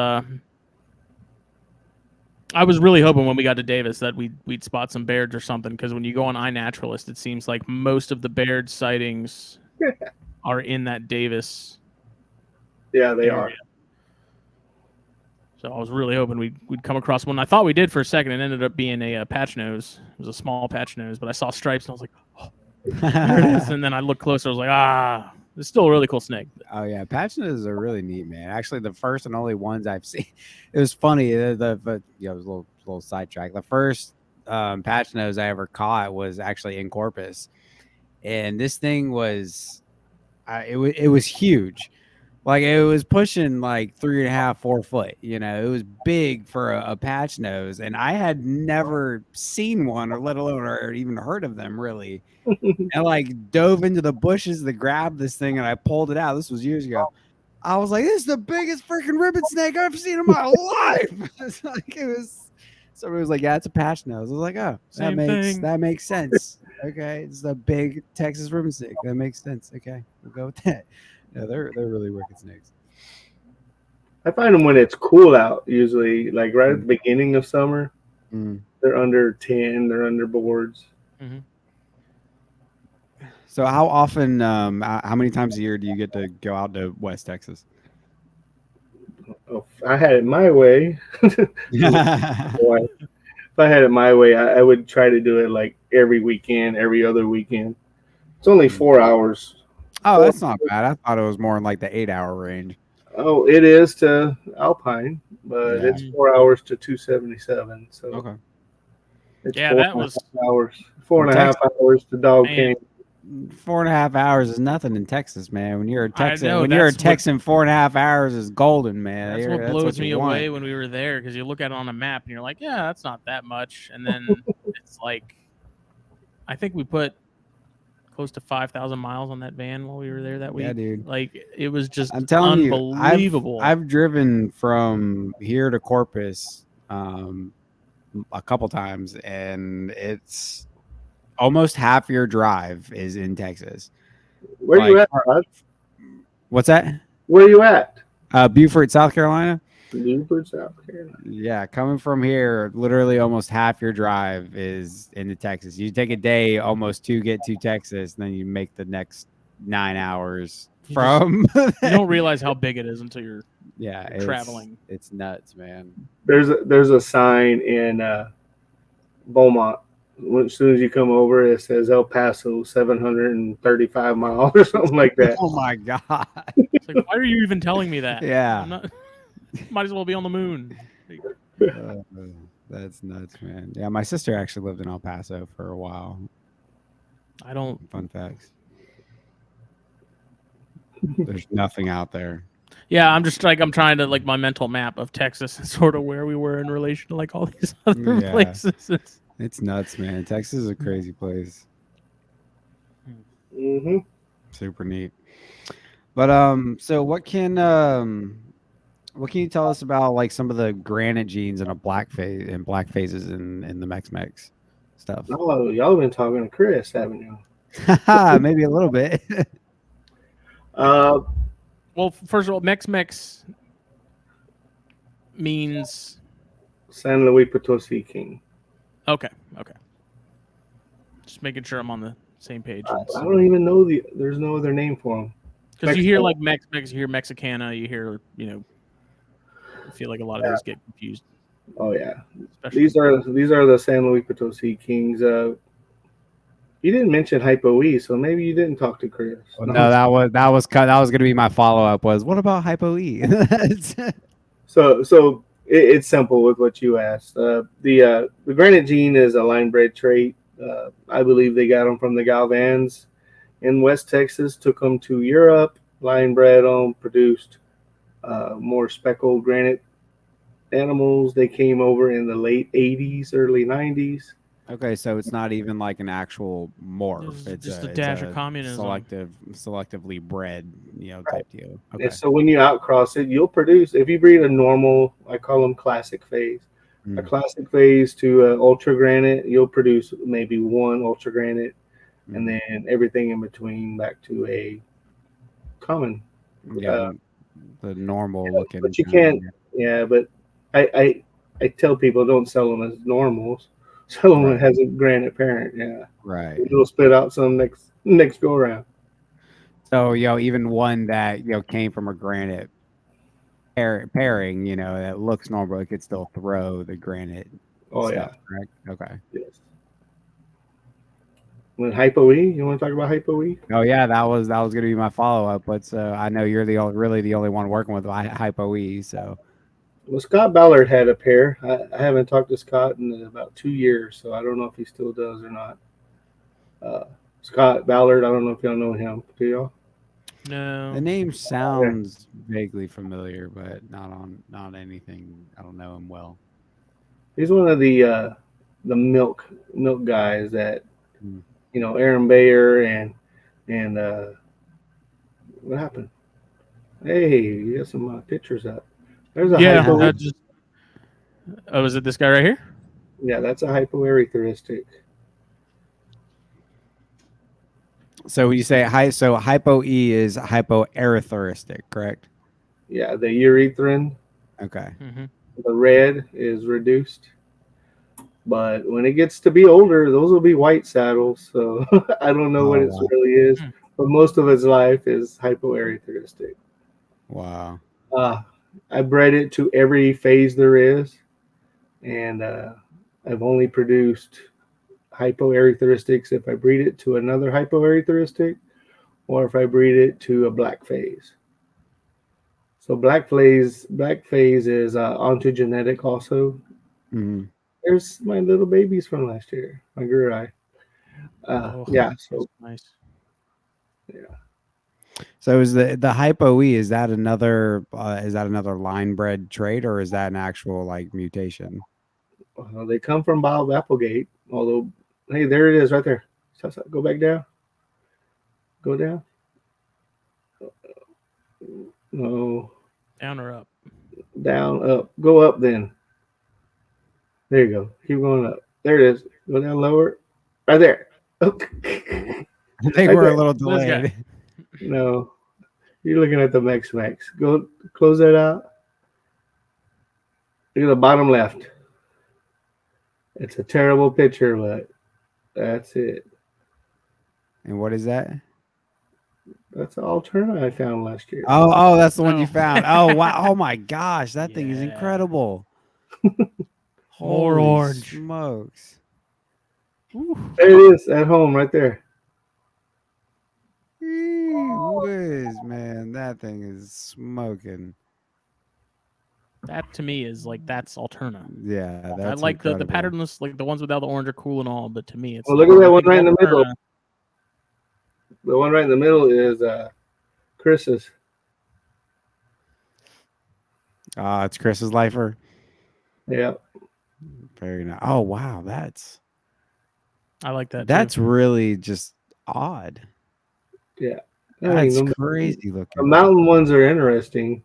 I was really hoping when we got to Davis that we'd spot some bears or something, because when you go on iNaturalist, it seems like most of the bear sightings are in that Davis. Yeah, they area. So I was really hoping we'd come across one. I thought we did for a second. It ended up being a patch nose. It was a small patch nose, but I saw stripes and I was like, oh, there it is. And then I looked closer. I was like, it's still a really cool snake. Oh yeah, patch noses are really neat, man. Actually, the first and only ones I've seen. It was funny. It was a little sidetrack. The first patch nose I ever caught was actually in Corpus, and this thing was, it was huge. Like it was pushing like 3.5, 4 foot. It was big for a patch nose, and I had never seen one, or let alone or even heard of them really. And like dove into the bushes to grab this thing, and I pulled it out. This was years ago. I was like, "This is the biggest freaking ribbon snake I've seen in my life." Somebody was like, "Yeah, it's a patch nose." I was like, "Oh, that makes sense." Okay, it's a big Texas ribbon snake. That makes sense. Okay, we'll go with that. No, they're really wicked snakes. I find them when it's cool out. Usually, like right at the beginning of summer, Mm. they're under 10. They're under boards. Mm-hmm. So how often, how many times a year do you get to go out to West Texas? Oh, if I had it my way. Boy, if I had it my way, I would try to do it like every weekend, every other weekend. It's only 4 hours. Oh, that's not bad. I thought it was more in like the 8-hour range. Oh, it is to Alpine, but Yeah. it's 4 hours to 277. So Okay. it's Yeah, four that and a was half hours. Four and a Texas- half hours to Dog Man. King. 4.5 hours is nothing in Texas, man. When you're a I Texan, know, when you're a that's what- Texan, 4.5 hours is golden, man. that's You're- what blows me you want. away when we were there, because you look at it on a map and you're like, yeah, that's not that much, and then it's like, I think we put close to 5,000 miles on that van while we were there that week. Yeah, dude. Like, it was just I'm telling you, unbelievable. I've driven from here to Corpus a couple times, and it's almost half your drive is in Texas. Where you Like, at, Rod? What's that? Where you at? Beaufort, South Carolina. Newport, South Carolina. Yeah, coming from here, literally almost half your drive is into Texas. You take a day almost to get to Texas, and then you make the next 9 hours You from. you don't realize how big it is until you're Yeah, traveling. It's nuts, man. There's a sign in Beaumont. As soon as you come over, it says El Paso, 735 miles or something like that. Oh my god. It's like, why are you even telling me that? Yeah. I'm not, might as well be on the moon. That's nuts, man. Yeah, my sister actually lived in El Paso for a while. I don't. Fun facts. There's nothing out there. Yeah, I'm just like, I'm trying to, like, my mental map of Texas and sort of where we were in relation to like all these other Yeah. places. It's nuts, man. Texas is a crazy place. Mm-hmm. Super neat. But so what can you tell us about like some of the granite genes and black phases in the Mex stuff? Oh, y'all been talking to Chris, haven't you? Maybe a little bit. Well, first of all, Mex means San Luis Potosi King. okay. Just making sure I'm on the same page. I don't even know there's no other name for them. Because you hear like Mex, you hear Mexicana, you hear, I feel like a lot of those get confused. Oh yeah, Especially. these are the San Luis Potosi Kings. You didn't mention Hypo E, so maybe you didn't talk to Chris. Well, no, that was going to be my follow up. Was what about Hypo E? So it's simple with what you asked. The granite gene is a line bred trait. I believe they got them from the Galvans in West Texas. Took them to Europe, line bred them, produced more speckled granite animals. They came over in the late '80s, early '90s. Okay, so it's not even like an actual morph. It's just a it's dash of communism. selectively bred, type deal. Okay. And so when you outcross it, you'll produce. If you breed a normal, I call them classic phase, a classic phase to ultra granite, you'll produce maybe one ultra granite, and then everything in between back to a common. Yeah, the normal looking. But you can't. Yeah, but I tell people don't sell them as normals. Sell them as a granite parent. Yeah, right. It'll spit out some next go around. So even one that came from a granite pairing, that looks normal, it could still throw the granite. Oh stuff, yeah, correct. Okay. yes. When Hypo E, you want to talk about Hypo E? Oh yeah, that was going to be my follow up. But I know you're really the only one working with Hypo E. So Well, Scott Ballard had a pair. I haven't talked to Scott in about 2 years, so I don't know if he still does or not. Scott Ballard, I don't know if y'all know him. Do y'all? No. the name sounds vaguely familiar, but not anything. I don't know him well. He's one of the milk guys that Aaron Bayer and what happened? Hey, you got some pictures up. There's a hypo. Oh, is it this guy right here? Yeah, that's a hypoerytheristic. So when you say so hypo E is hypoerytheristic, correct? Yeah, the urethrin, Okay. Mm-hmm. the red is reduced. But when it gets to be older, those will be white saddles. So I don't know what Oh it wow. really is, but most of its life is hypoerytheristic. Wow. Uh, I bred it to every phase there is, and I've only produced hypoerytheristics if I breed it to another hypoerytheristic or if I breed it to a black phase. So black phase is ontogenetic also. Mhm. There's my little babies from last year, my Gurai. Oh, Yeah, that's so nice. yeah. So is the hypo E is that another line bred trait or is that an actual like mutation? They come from Bob Applegate. Although, hey, there it is right there. Stop, stop. Go back down. Go down. No, Down or up? down, up. Go up then. There you go. Keep going up. There it is. Go down lower. Right there. Okay. I think Right we're a there. little This guy. delayed. No, you're looking at the Mex Mex. Go close that out. Look at the bottom left. It's a terrible picture, but that's it. And what is that? That's the Alterna I found last year. Oh, that's the one you Oh. found. Oh wow. Oh my gosh, that thing is Yeah. incredible. More Holy orange. smokes. Whew. There it is at home right there. Gee whiz, man, that thing is smoking. That to me is like that's Alterna. Yeah, I that's like the incredible. patternless, like the ones without the orange are cool and all, but to me it's Well, like look at that when I one think of right in the middle. Alterna, The one right in the middle is Chris's. It's Chris's lifer. Yeah. Very nice. Oh wow, that's I like that that's too. really just odd. Yeah. I mean, That's the crazy looking. mountain ones are interesting.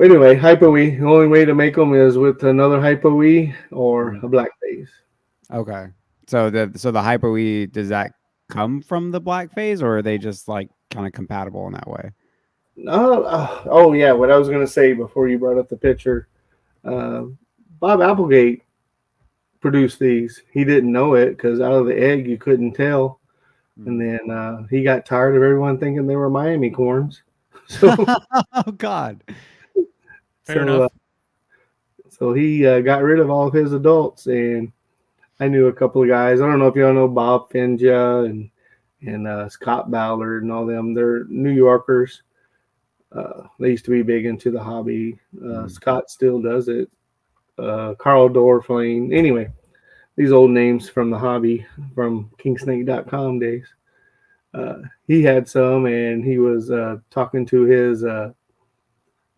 Anyway, hypo E. The only way to make them is with another hypo E or Mhm. a black phase. Okay. So the hypo E, does that come from the black phase or are they just like kind of compatible in that way? Oh yeah. What I was gonna say before you brought up the picture, uh, Bob Applegate produced these. He didn't know it because out of the egg you couldn't tell, and Mhm. then he got tired of everyone thinking they were Miami corns. So Oh God. Fair so enough. so he got rid of all of his adults, and I knew a couple of guys. I don't know if y'all know Bob Finja and Scott Ballard and all them. They're New Yorkers. They used to be big into the hobby. Mhm. Scott still does it. Carl Dorflane. Anyway, these old names from the hobby from kingsnake.com days. He had some, and he was talking to his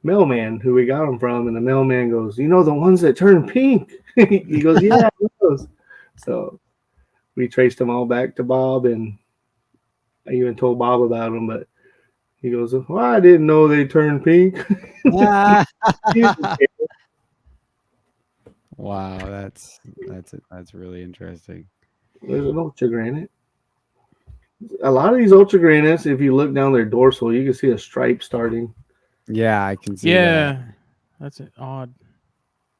mailman who we got them from, and the mailman goes, "You know the ones that turn pink?" He goes, "Yeah, those." So we traced them all back to Bob, and I even told Bob about them, but he goes, "Well, I didn't know they turned pink." Ah. He didn't care. Wow, that's really interesting. There's an ultra granite. A lot of these ultra granites, if you look down their dorsal, you can see a stripe starting. Yeah, I can see that. Yeah. That's it. Odd.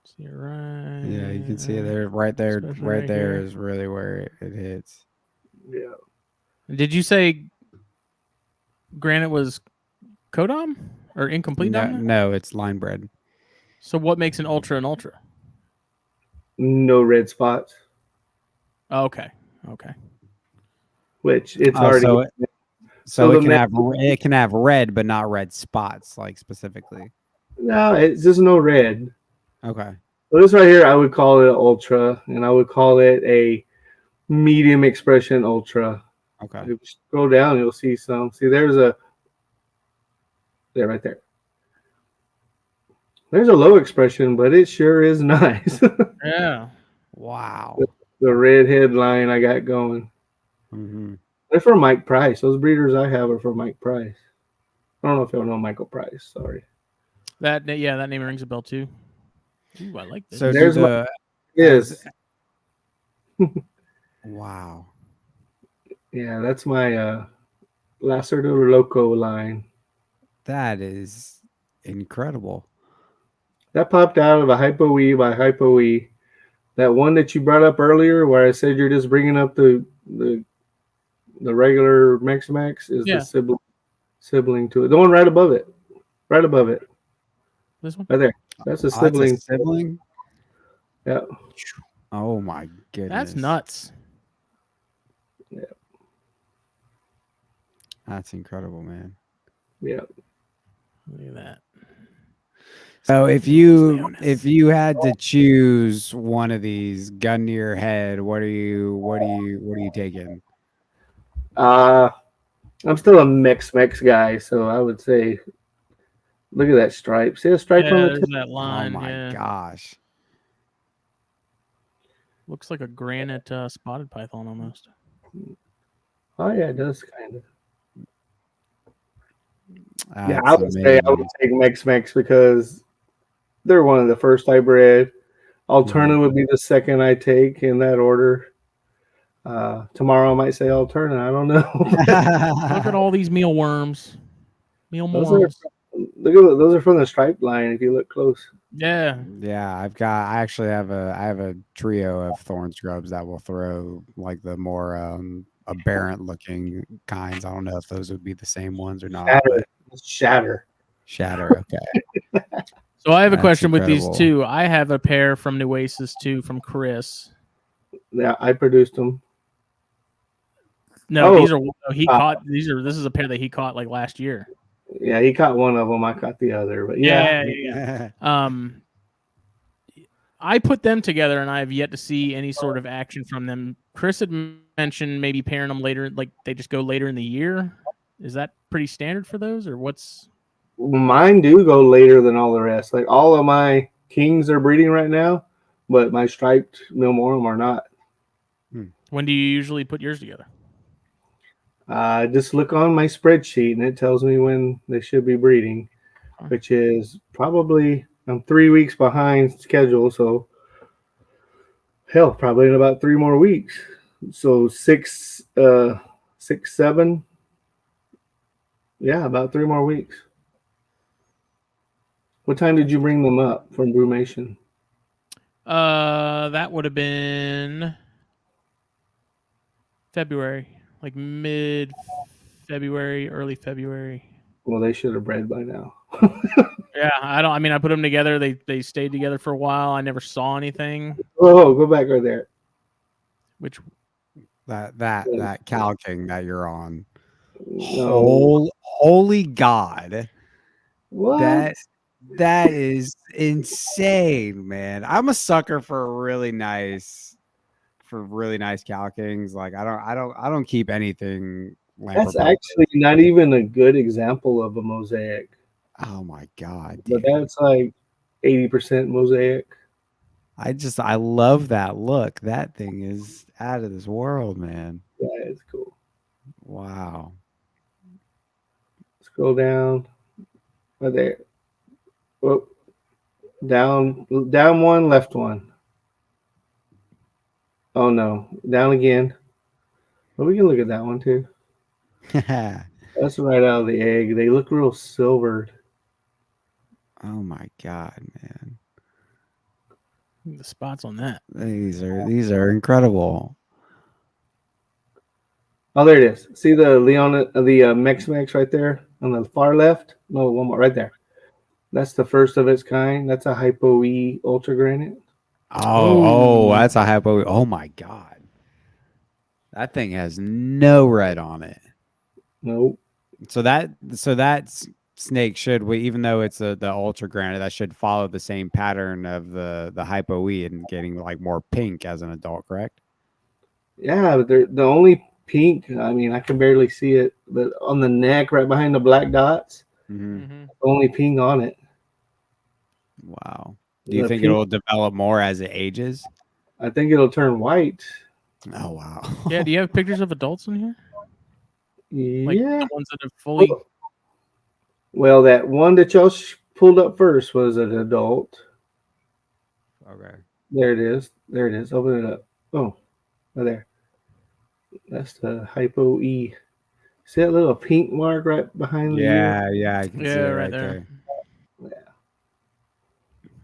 See it right. Yeah, you can see it there, right there, Especially right right there here. is really where it hits. Yeah. Did you say Granite was codom or incomplete No, dominant? no, it's line bred. So what makes an ultra an ultra? No red spots, Oh, okay. Okay. which it's Oh, already. so So the it can have red, but not red spots, like specifically. no, it's just no red. Okay. So this right here, I would call it an ultra, and I would call it a medium expression ultra. Okay. If you scroll down, you'll see some. See, there's a there right there. There's a low expression, but it sure is nice. Yeah. Wow. The red headline I got going. Hmm. They're for Mike Price. Those breeders I have are for Mike Price. I don't know if y'all know Michael Price. Sorry. That name rings a bell too. Ooh, I like this. So There's my as is Wow. Yeah, that's my Lassiter Loco line. That is incredible. That popped out of a Hypo-E by Hypo-E. That one that you brought up earlier, where I said you're just bringing up the regular Max is the Yeah. sibling to it. The one right above it, right above it, This one. right there. That's a Oh, that's a sibling. sibling? Yeah, Oh my goodness. That's nuts. yeah, That's incredible, man. yeah. Look at that. So if Leonis. you had to choose one of these, gun to your head, what are you taking? Uh I'm still a Mex guy, so I would say, look at that stripe. See a stripe on Yeah, the there's tip? that Oh line. my Yeah, gosh. looks like a granite spotted python almost. Oh yeah, it does kind of. Yeah, I That's would say I would amazing. take Mex because they're one of the first I bred. Mhm. Alterna would be the second I take in that order. Tomorrow I might say Alterna. I don't know. Look at all these mealworms. those are Mealworms. those are from the stripe line. If you look close, Yeah. Yeah, I actually have a trio of thorn scrubs that will throw like the more aberrant looking kinds. I don't know if those would be the same ones or not, but shatter. shatter. Okay. So I have a That's question with these incredible. two. I have a pair from Nueces too, from Chris. Yeah, I produced them. No, Oh, these are he caught. These are this is a pair that he caught like last year. yeah, he caught one of them. I caught the other, but yeah, Yeah. I put them together, and I have yet to see any sort of action from them. Chris had mentioned maybe pairing them later, like they just go later in the year. Is that pretty standard for those, or what's? mine do go later than all the rest. Like all of my kings are breeding right now, but my striped Milmorum are not. When do you usually put yours together? Just look on my spreadsheet and it tells me when they should be breeding, Huh. which is probably I'm 3 weeks behind schedule. So hell, probably in about 3 more weeks. So six, 7. Yeah, about 3 more weeks. What time did you bring them up from brumation? That would have been February, like mid February, early February. Well, they should have bred by now. Yeah, I don't. I mean, I put them together. They stayed together for a while. I never saw anything. Oh, go back right there. Which That calking that you're on. No. Holy God. What? That is insane, man. I'm a sucker for really nice calkings. Like I don't keep anything That's Lamprey. actually not even a good example of a mosaic, Oh my God, but dude. that's like 80% mosaic. I love that look. That thing is out of this world, man. Yeah, it's cool. Wow. Scroll down right there. Whoop. Down one, left one. Oh no, down again. Well, we can look at that one too. That's right out of the egg. They look real silvered. Oh my God, man. the spots on that. These are incredible. Oh, there it is. See the Mex right there on the far left? No, one more right there. That's the first of its kind. That's a Hypo-E Ultra Granite. Oh, that's a hypo. Oh my God. That thing has no red on it. Nope. So that snake should, even though it's the ultra granite, that should follow the same pattern of the hypo E and getting like more pink as an adult, correct? Yeah, but they're the only pink. I mean, I can barely see it, but on the neck, right behind the black dots, Mm-hmm. only pink on it. Wow. Do you The think pink, it'll develop more as it ages? I think it'll turn white. Oh wow. Yeah. Do you have pictures of adults in here? Like Yeah. the ones that have fully. Well, that one that y'all pulled up first was an adult. Okay. There it is. There it is. Open it up. Oh, right there. That's the hypo E. See that little pink mark right behind the ear? Yeah, I can see Yeah, it right right there. there.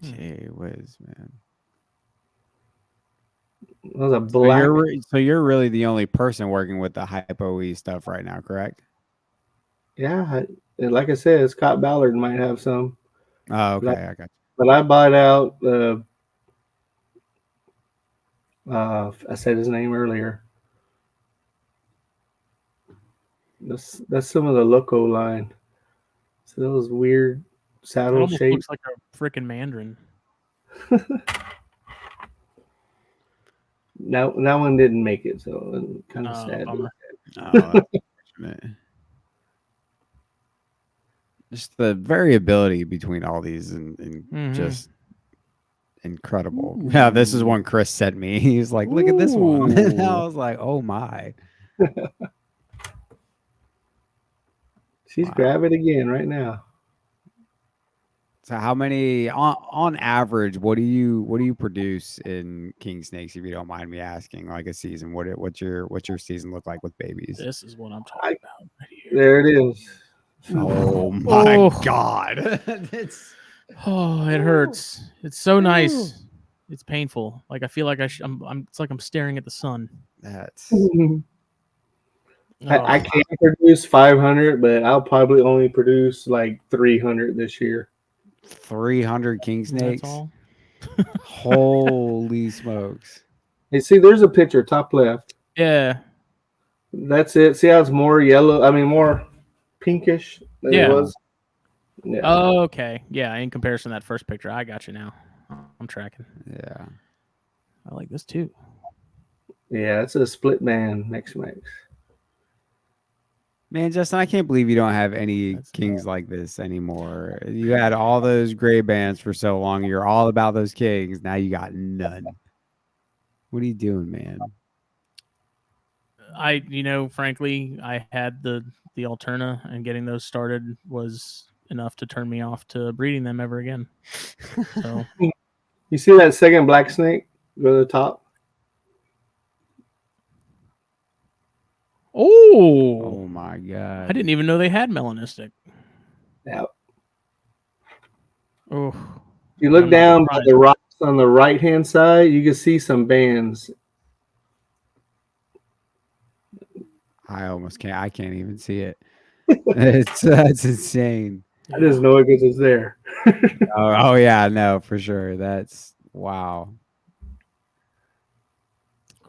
Yeah. Gee whiz, man. It was a black. So you're really the only person working with the hypo E stuff right now, correct? Yeah, and like I said, Scott Ballard might have some, Oh, but okay, I got but I bought out. I said his name earlier. That's some of the Loco line. So those weird It saddle almost shapes. looks like a freaking mandarin. Now that one didn't make it, so I'm kind of sad. Bummer. you. Oh, that's unfortunate. Just the variability between all these and Mhm. just incredible. Yeah, this is one Chris sent me. He's like, look at this one. And I Ooh. was like, oh my. She's Wow. grabbing again right now. So how many on average, what do you produce in king snakes, if you don't mind me asking, like a season? What's your season look like with babies? This is what I'm talking about right here. There it is. Oh my Oh. god. It's Oh, it hurts. It's so nice. It's painful. Like I feel like I'm. It's like I'm staring at the sun. that's I Oh, can't produce 500, but I'll probably only produce like 300 this year. 300 king that's snakes. all. Holy smokes. Hey, see, there's a picture, top left. Yeah. That's it. See how it's more yellow? I mean, more pinkish than it Yeah. was. Yeah. Oh, okay. Yeah. In comparison to that first picture, I got you now. I'm tracking. Yeah. I like this too. Yeah, it's a split band next mix. Man, Justin, I can't believe you don't have any That's kings like this anymore. You had all those gray bands for so long. You're all about those kings. Now you got none. What are you doing, man? frankly, I had the Alterna, and getting those started was enough to turn me off to breeding them ever again. So You see that second black snake? Go to the top. Oh my I god. didn't even know they had melanistic. Yeah. Oh, If you look I'm not down by surprised. the rocks on the right hand side, you can see some bands. I almost can't. I can't even see it. That's insane. I just know it because it's there. Oh yeah, no, for sure. That's wow.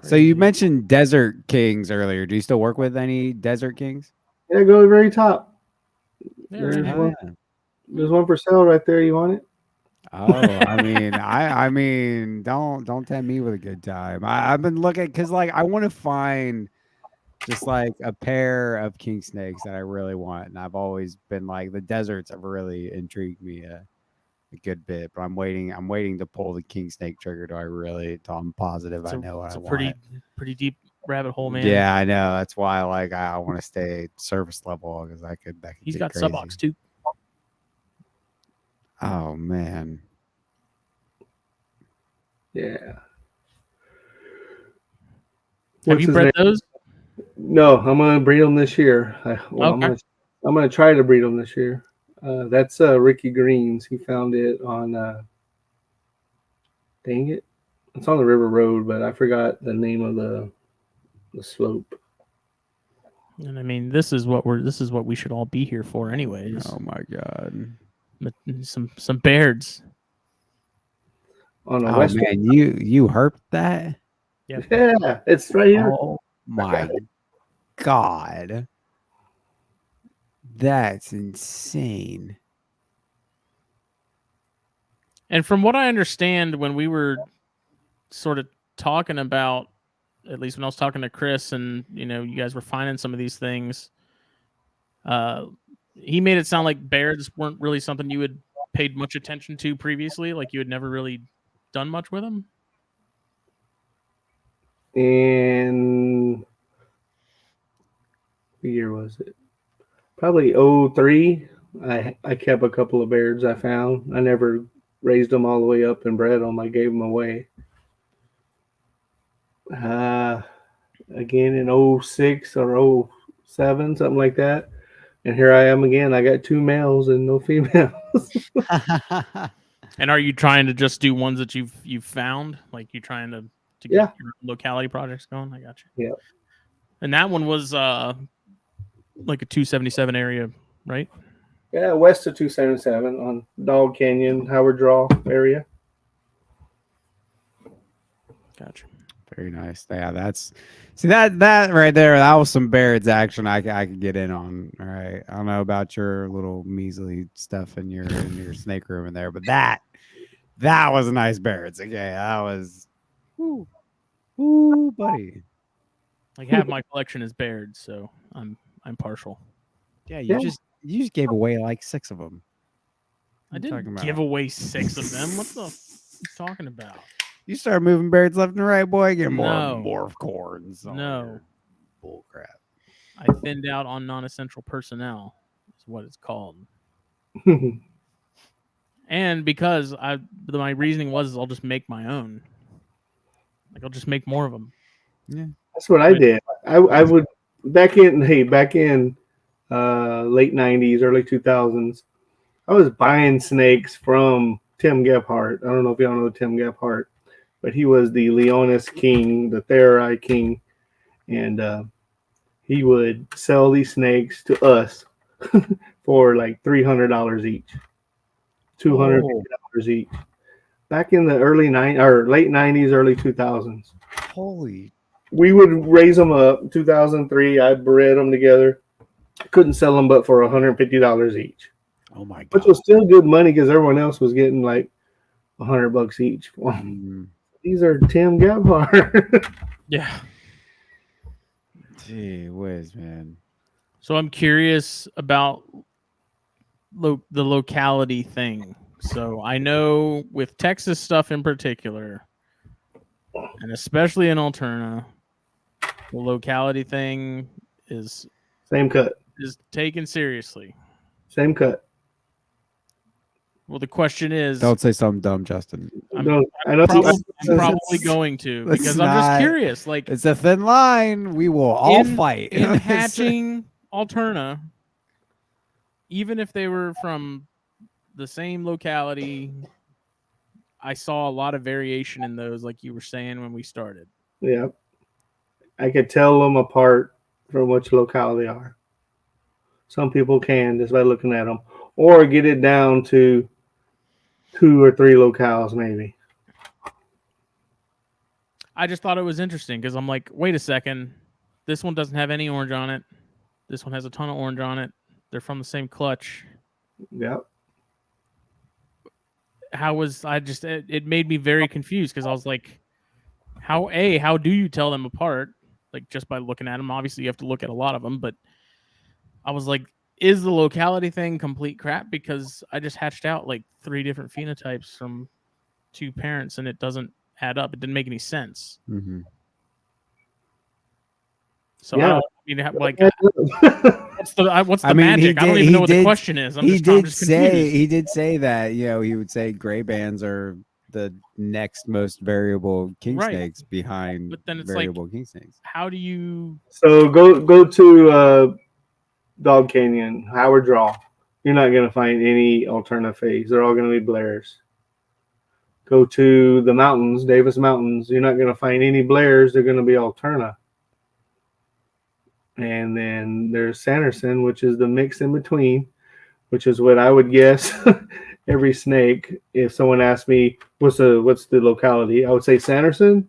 So you Crazy. mentioned Desert Kings earlier. Do you still work with any Desert Kings? Yeah, go to the very top. Yeah, right here. Oh, There's one for sale right there. You want it? oh, I mean, don't tempt me with a good time. I've been looking because like I want to find just like a pair of king snakes that I really want, and I've always been like the deserts have really intrigued me a good bit. But I'm waiting to pull the king snake trigger. Till I'm positive I know what It's I a want. pretty deep rabbit hole, man. Yeah, I know. That's why like I want to stay surface level because that could He's get got crazy. subox too. Oh man. Yeah. Have What's you his bred name? those? No, I'm gonna breed them this year. Okay. I'm gonna try to breed them this year. That's Ricky Green's. He found it on. Dang it, it's on the River Road, but I forgot the name of the slope. And I mean, this is what we should all be here for, anyways. Oh my god. Some Bairds. On the Oh west. man, you herped that? Yep. Yeah, it's right here. Oh my god. That's insane. And from what I understand, when we were sort of talking about, at least when I was talking to Chris, and you guys were finding some of these things, he made it sound like Bairds weren't really something you had paid much attention to previously. Like you had never really done much with them. And what year was it? Probably 03. I kept a couple of birds I found. I never raised them all the way up and bred them. I gave them away. again in 06 or 07, something like that. And here I am again. I got 2 males and no females. And are you trying to just do ones that you've found? Like you trying to get Yeah. your locality projects going? I got you. Yeah. And that one was like a 277 area, right? Yeah, west of 277 on Dog Canyon, Howard Draw area. Gotcha. Very nice. Yeah, that's that right there. That was some Baird's action I could get in on. All right, I don't know about your little measly stuff in your snake room in there, but that was a nice Baird's. Okay, that was, ooh, buddy. Like half my collection is Baird, so I'm partial. Yeah, you just gave away like 6 of them. I didn't give away 6 of them. What the you talking about? You start moving Baird's left and right, boy. Get more No. morph corns. No. Bull crap. I thinned out on non-essential personnel. Is what it's called. And because my reasoning was I'll just make my own. Like I'll just make more of them. Yeah, that's what I did. I would back in late 90s, early 2000s. I was buying snakes from Tim Gebhardt. I don't know if y'all know Tim Gebhardt, but he was the Leonis king, the Therai king, and he would sell these snakes to us for like $300 each, $250 each. Back in the late 90s, early 2000s. Holy. We would raise them up. 2003, I bred them together. Couldn't sell them but for $150 each. Oh my god! Which was still good money because everyone else was getting like $100 each. These are Tim Gebhardt. Yeah. Gee whiz, man. So I'm curious about the locality thing. So I know with Texas stuff in particular, and especially in Alterna, the locality thing is Same cut. Is taken seriously. Same cut. Well, the question is, don't say something dumb, Justin. I'm probably going to because I'm just curious. Like it's a thin line. We will all fight in hatching Alterna, even if they were from the same locality. I saw a lot of variation in those, like you were saying when we started. Yeah, I could tell them apart from which locality they are. Some people can just by looking at them, or get it down to 2 or 3 locales, maybe. I just thought it was interesting because I'm like, wait a second, this one doesn't have any orange on it. This one has a ton of orange on it. They're from the same clutch. Yep. It made me very confused because I was like, how do you tell them apart? Like just by looking at them. Obviously, you have to look at a lot of them, but I was like, is the locality thing complete crap? Because I just hatched out like 3 different phenotypes from 2 parents, and it doesn't add up. It didn't make any sense. Mm-hmm. So yeah. What's the magic? I don't even know what the question is. He did say that he would say gray bands are the next most variable king snakes behind but then it's variable like, king snakes. How do you? So go to Dog Canyon, Howard Draw. You're not going to find any Alterna phase. They're all going to be Blairs. Go to the mountains, Davis Mountains. You're not going to find any Blairs. They're going to be Alterna. And then there's Sanderson, which is the mix in between, which is what I would guess every snake. If someone asked me what's the locality, I would say Sanderson,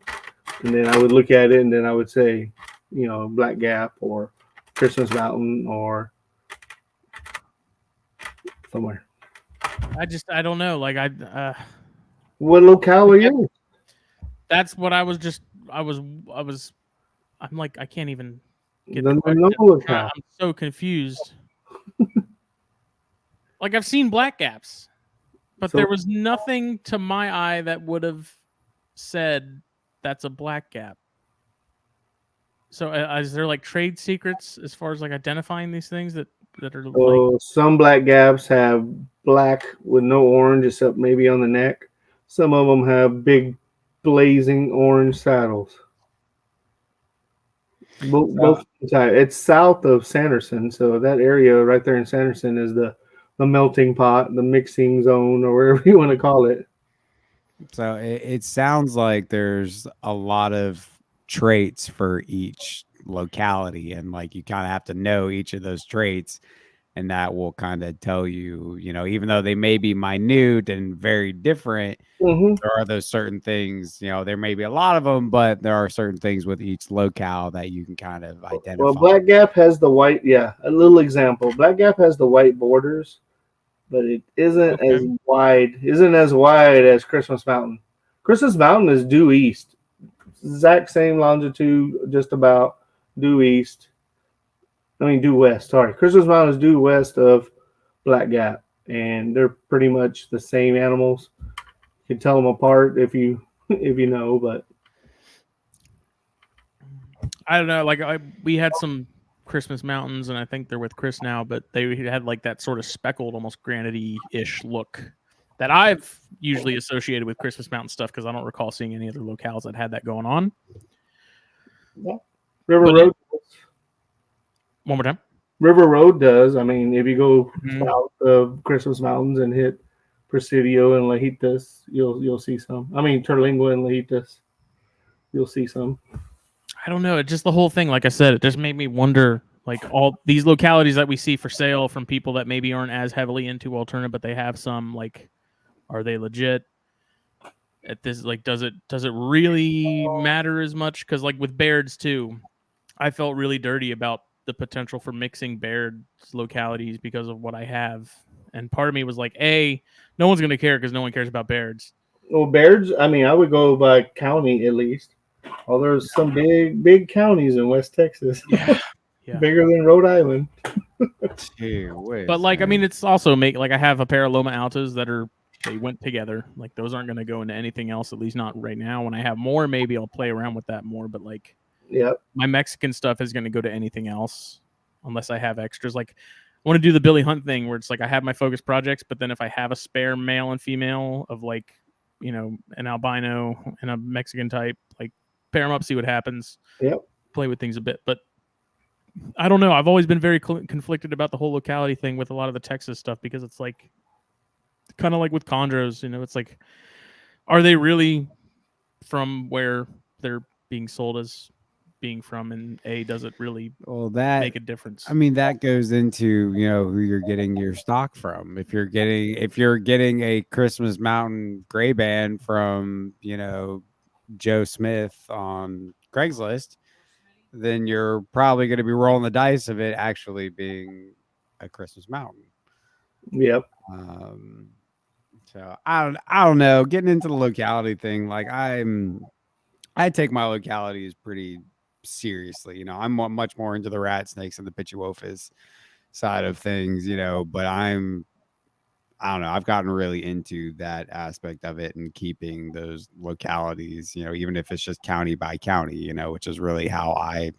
and then I would look at it, and then I would say, Black Gap or Christmas Mountain or somewhere. I don't know. Like what locality? That's what I was I'm like, I can't even get I'm so confused. Like I've seen black gaps, but there was nothing to my eye that would have said that's a black gap. So is there like trade secrets as far as like identifying these things that are like... Some black gaps have black with no orange except maybe on the neck. Some of them have big blazing orange saddles. Both sides. It's south of Sanderson, so that area right there in Sanderson is the melting pot, the mixing zone, or whatever you want to call it. So it sounds like there's a lot of traits for each locality, and like you kind of have to know each of those traits, and that will kind of tell you, even though they may be minute and very different, Mm-hmm. there are those certain things, there may be a lot of them, but there are certain things with each locale that you can kind of identify. Well, Black Gap has the white. Yeah, a little example. Black Gap has the white borders, but it isn't Okay. as wide. Isn't as wide as Christmas Mountain. Christmas Mountain is due east, exact same longitude, just about due east. I mean due west. Sorry, Christmas Mountain is due west of Black Gap, and they're pretty much the same animals. You can tell them apart if you know, but I don't know. Like we had some Christmas mountains, and I think they're with Chris now, but they had like that sort of speckled, almost granity-ish look that I've usually associated with Christmas Mountain stuff because I don't recall seeing any other locales that had that going on. yeah. River But Road. One more time. River Road does. I mean, if you go Mhm. south of Christmas Mountains and hit Presidio and Lajitas, you'll see some. I mean, Terlingua and Lajitas, you'll see some. I don't know. It just the whole thing, like I said, it just made me wonder, like all these localities that we see for sale from people that maybe aren't as heavily into alternative, but they have some. Like, are they legit? At this, like, does it really matter as much? Because like with Baird's too, I felt really dirty about the potential for mixing Baird's localities because of what I have, and part of me was like, no one's gonna care because no one cares about Baird's. Well, Baird's, I mean, I would go by county at least. Oh, there's some big counties in West Texas, Yeah. bigger than Rhode Island. But like, I mean, it's also like I have a pair of Loma Altas that they went together. Like those aren't going to go into anything else, at least not right now. When I have more, maybe I'll play around with that more. But like, Yep. my Mexican stuff is going to go to anything else unless I have extras. Like, I want to do the Billy Hunt thing where it's like I have my focus projects, but then if I have a spare male and female of like, an albino and a Mexican type, like pair them up, see what happens. Yep. Play with things a bit, but I don't know. I've always been very conflicted about the whole locality thing with a lot of the Texas stuff because it's like kind of like with chondros, it's like, are they really from where they're being sold as being from? And does it really make a difference? I mean, that goes into, who you're getting your stock from. If you're getting a Christmas Mountain gray band from, Joe Smith on Craigslist, then you're probably going to be rolling the dice of it actually being a Christmas Mountain. Yep. So I don't know. Getting into the locality thing, like I take my localities pretty seriously. I'm much more into the rat snakes and the Pichuofas side of things, but I don't know. I've gotten really into that aspect of it and keeping those localities, even if it's just county by county, which is really how I,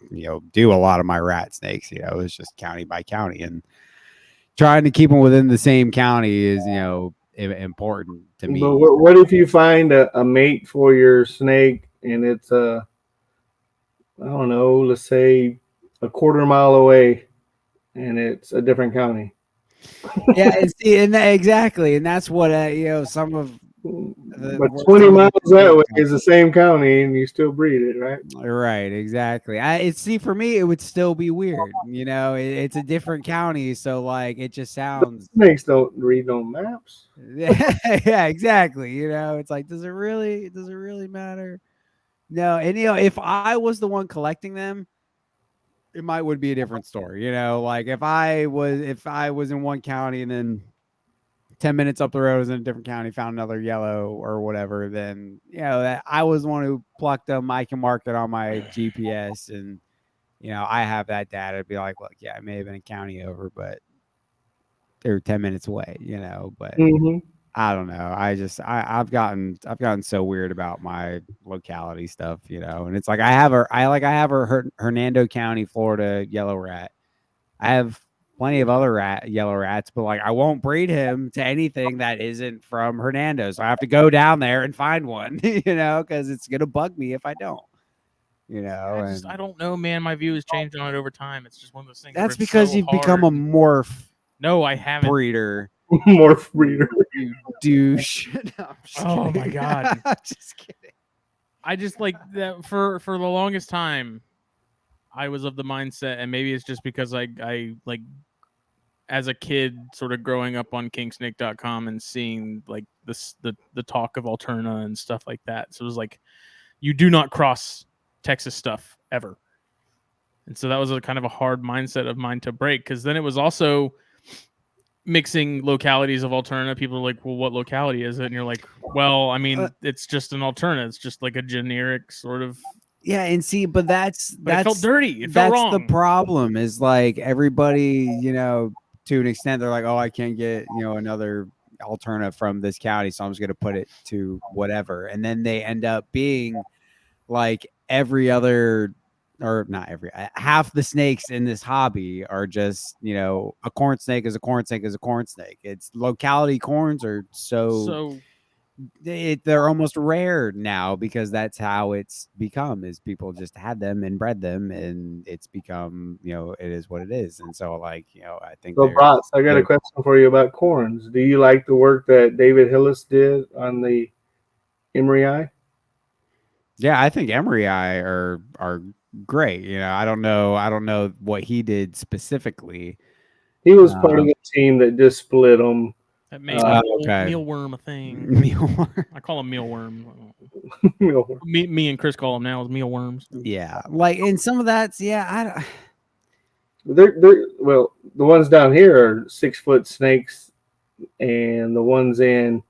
do a lot of my rat snakes, it's just county by county, and trying to keep them within the same county is, important to me. But what if you find a mate for your snake and it's I don't know, let's say a quarter mile away and it's a different county? Yeah, and see, exactly, and that's what some of. But 20 miles that way is the same county, and you still breed it, right? Right, exactly. See, for me, it would still be weird. It's a different county, so like it just sounds. Snakes don't read no maps. Yeah, exactly. It's like, does it really matter? No, and if I was the one collecting them, it would be a different story. Like if I was in one county and then 10 minutes up the road was in a different county, found another yellow or whatever, then that I was the one who plucked them. I can mark it on my GPS, and I have that data to be like, look, yeah, I may have been a county over, but they were 10 minutes away, but I don't know. I've gotten so weird about my locality stuff, and it's like I have a Hernando County, Florida yellow rat. I have plenty of other yellow rats, but like I won't breed him to anything that isn't from Hernando. So I have to go down there and find one, because it's gonna bug me if I don't. you know. I don't know, man. My view has changed on it over time. It's just one of those things. That's where it's because so you've become a hard. morph No, I haven't. breeder. Morph breeder. You douche. No, I'm just Oh my kidding. God. I'm just kidding. I just like that for the longest time. I was of the mindset, and maybe it's just because I like as a kid, sort of growing up on kingsnake.com and seeing like the talk of Alterna and stuff like that. So it was like, you do not cross Texas stuff ever. And so that was a kind of a hard mindset of mine to break, because then it was also mixing localities of Alterna. People are like, well, what locality is it? And you're like, well, I mean, it's just an Alterna. It's just like a generic sort of. Yeah, and see, but But it felt dirty. It felt that's wrong. the problem. Is like everybody, you know, to an extent, they're like, oh, I can't get, you know, another Alterna from this county, so I'm just gonna put it to whatever, and then they end up being like every other, or not every, half the snakes in this hobby are just, you know, a corn snake is a corn snake is a corn snake. It's locality corns are so they're almost rare now, because that's how it's become, is people just had them and bred them, and it's become, you know, it is what it is. And so, like, you know, I think So, Bots, I got a question for you about corns. Do you like the work that David Hillis did on the Emery Eye? Yeah, I think Emery Eye are great. You know, I don't know what he did specifically. He was part of the team that just split them. That made mealworm a thing. Mealworm. I call them mealworm. Mealworm. Me and Chris call them now as mealworms. Yeah, like, and some of that's, yeah, They're well, the ones down here are 6 foot snakes, and the ones in,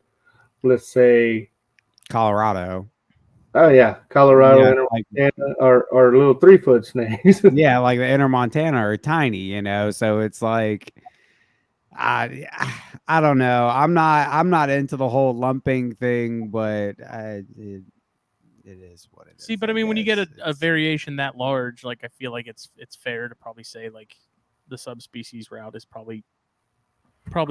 let's say, Colorado. Oh yeah, Colorado, Yeah, Inter like, Montana are little 3 foot snakes. yeah, like the Inter Montana are tiny, you know. So it's like, I don't know. I'm not into the whole lumping thing, but it is what it is. See, but I mean, when you get a variation that large, like, I feel like it's fair to probably say like the subspecies route is probably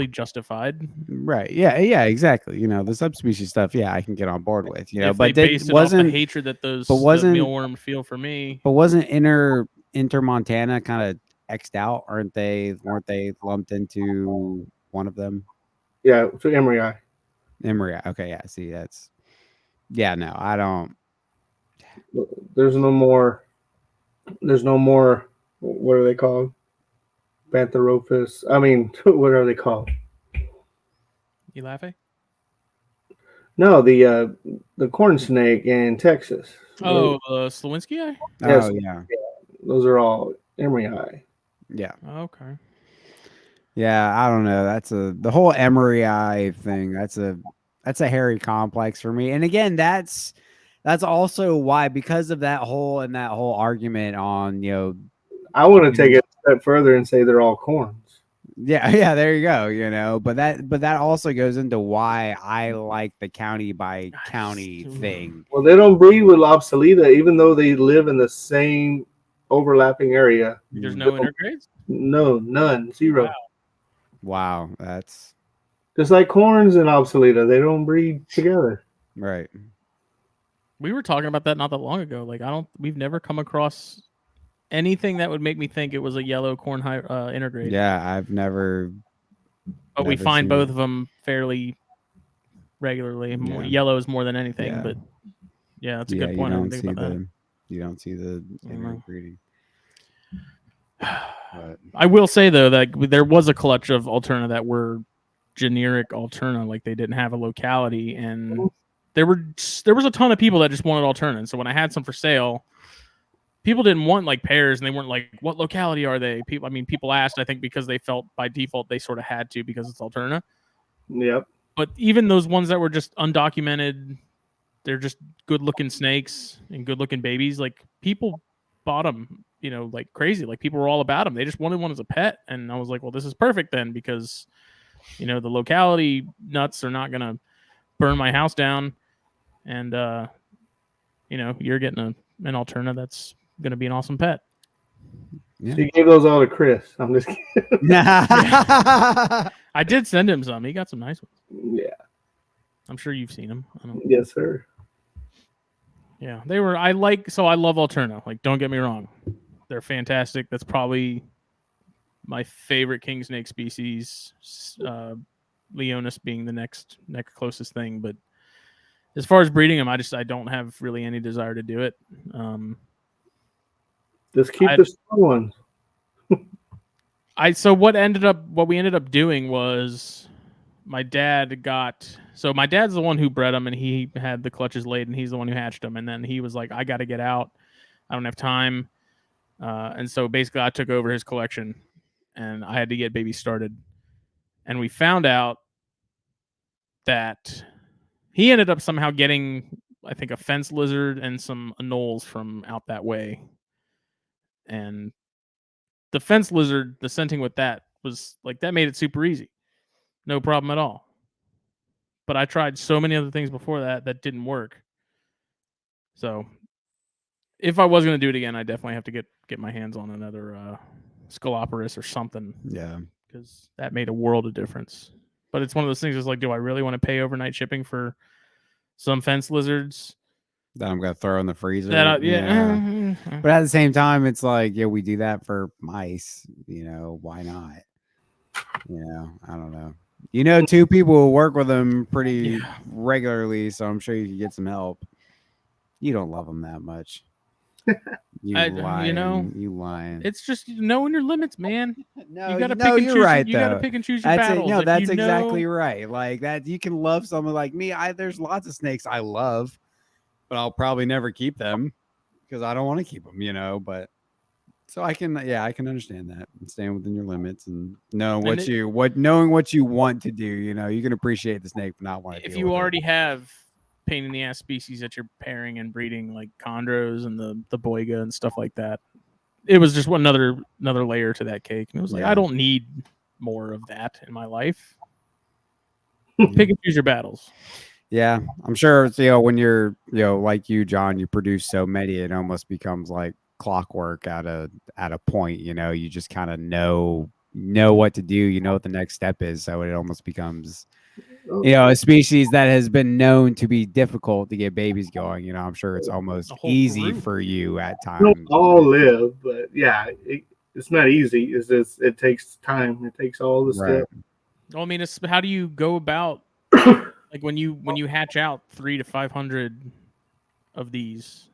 justified. Right. Yeah, exactly. You know, the subspecies stuff, yeah, I can get on board with, you know, if but they it based it wasn't off the hatred that those mealworms feel for me. But wasn't Inter Montana kind of X'd out? Weren't they lumped into one of them? Yeah, to Emery Eye. Emery. Okay, yeah. See, that's, yeah. No, I don't. There's no more. What are they called? Pantherophis. I mean, what are they called? You laughing? No, the corn snake in Texas. Oh, Slowinski eye? Yes, Oh, yeah. Those are all Emery Eye. Yeah. Okay. Yeah, I don't know. That's the whole Emery Eye thing. That's a hairy complex for me. And again, that's also why, because of that whole argument on, you know, I want to take it a step further and say they're all corns. Yeah, there you go. You know, but that also goes into why I like the county by county thing. Well, they don't breed with Lobsoleta, even though they live in the same overlapping area. There's no intergrades? No, none, zero. Wow, that's just like corns and Obsoleta. They don't breed together. Right. We were talking about that not that long ago. Like, we've never come across anything that would make me think it was a yellow corn intergrade. Yeah, I've never. But we find both of them fairly regularly. More yellow is more than anything, but yeah, that's a good point. You don't see the interbreeding. I will say though that there was a clutch of Alterna that were generic Alterna, like they didn't have a locality, and there was a ton of people that just wanted Alterna. And so when I had some for sale, people didn't want like pairs, and they weren't like, what locality are they? People asked, I think, because they felt by default they sort of had to, because it's Alterna. Yep. But even those ones that were just undocumented, they're just good looking snakes and good looking babies. Like, people bought them, you know, like crazy. Like, people were all about them. They just wanted one as a pet. And I was like, well, this is perfect then, because, you know, the locality nuts are not going to burn my house down. And, you know, you're getting an Alterna that's going to be an awesome pet. Yeah. So you gave those all to Chris. I'm just kidding. I did send him some. He got some nice ones. Yeah. I'm sure you've seen them. Yes, sir. Yeah, they were. I love Alterna. Like, don't get me wrong, they're fantastic. That's probably my favorite king snake species. Leonis being the next closest thing, but as far as breeding them, I don't have really any desire to do it. Just keep the small ones. So what we ended up doing was my dad's the one who bred them, and he had the clutches laid, and he's the one who hatched them. And then he was like, I got to get out. I don't have time. And so basically I took over his collection, and I had to get babies started. And we found out that he ended up somehow getting, I think, a fence lizard and some anoles from out that way. And the fence lizard, the scenting with that was like, that made it super easy. No problem at all. But I tried so many other things before that didn't work. So if I was going to do it again, I definitely have to get my hands on another Scoloporus or something. Yeah. Because that made a world of difference. But it's one of those things, is like, do I really want to pay overnight shipping for some fence lizards That I'm going to throw in the freezer? Yeah. But at the same time, it's like, yeah, we do that for mice. Why not? I don't know. 2 people who work with them pretty regularly, so I'm sure you could get some help. You don't love them that much. You lying. It's just knowing your limits, man. No, you gotta pick and choose. Right, you gotta pick and choose your battles. No, that's exactly right. Like that, you can love someone like me. There's lots of snakes I love, but I'll probably never keep them because I don't want to keep them. But so I can understand that and staying within your limits and knowing what you want to do. You can appreciate the snake, but not want to. If you already have pain in the ass species that you're pairing and breeding, like chondros and the boiga and stuff like that, it was just another layer to that cake. And it was like, I don't need more of that in my life. Pick and choose your battles. Yeah, I'm sure. When you're like you, John, you produce so many, it almost becomes like clockwork at a point. You just kind of know what to do. What the next step is, so it almost becomes a species that has been known to be difficult to get babies going. I'm sure it's almost easy for you at times. Don't all live, but yeah, it's not easy. It's just, it takes time. It takes all the steps. Well, I mean, how do you go about like when you hatch out 300 to 500 of these,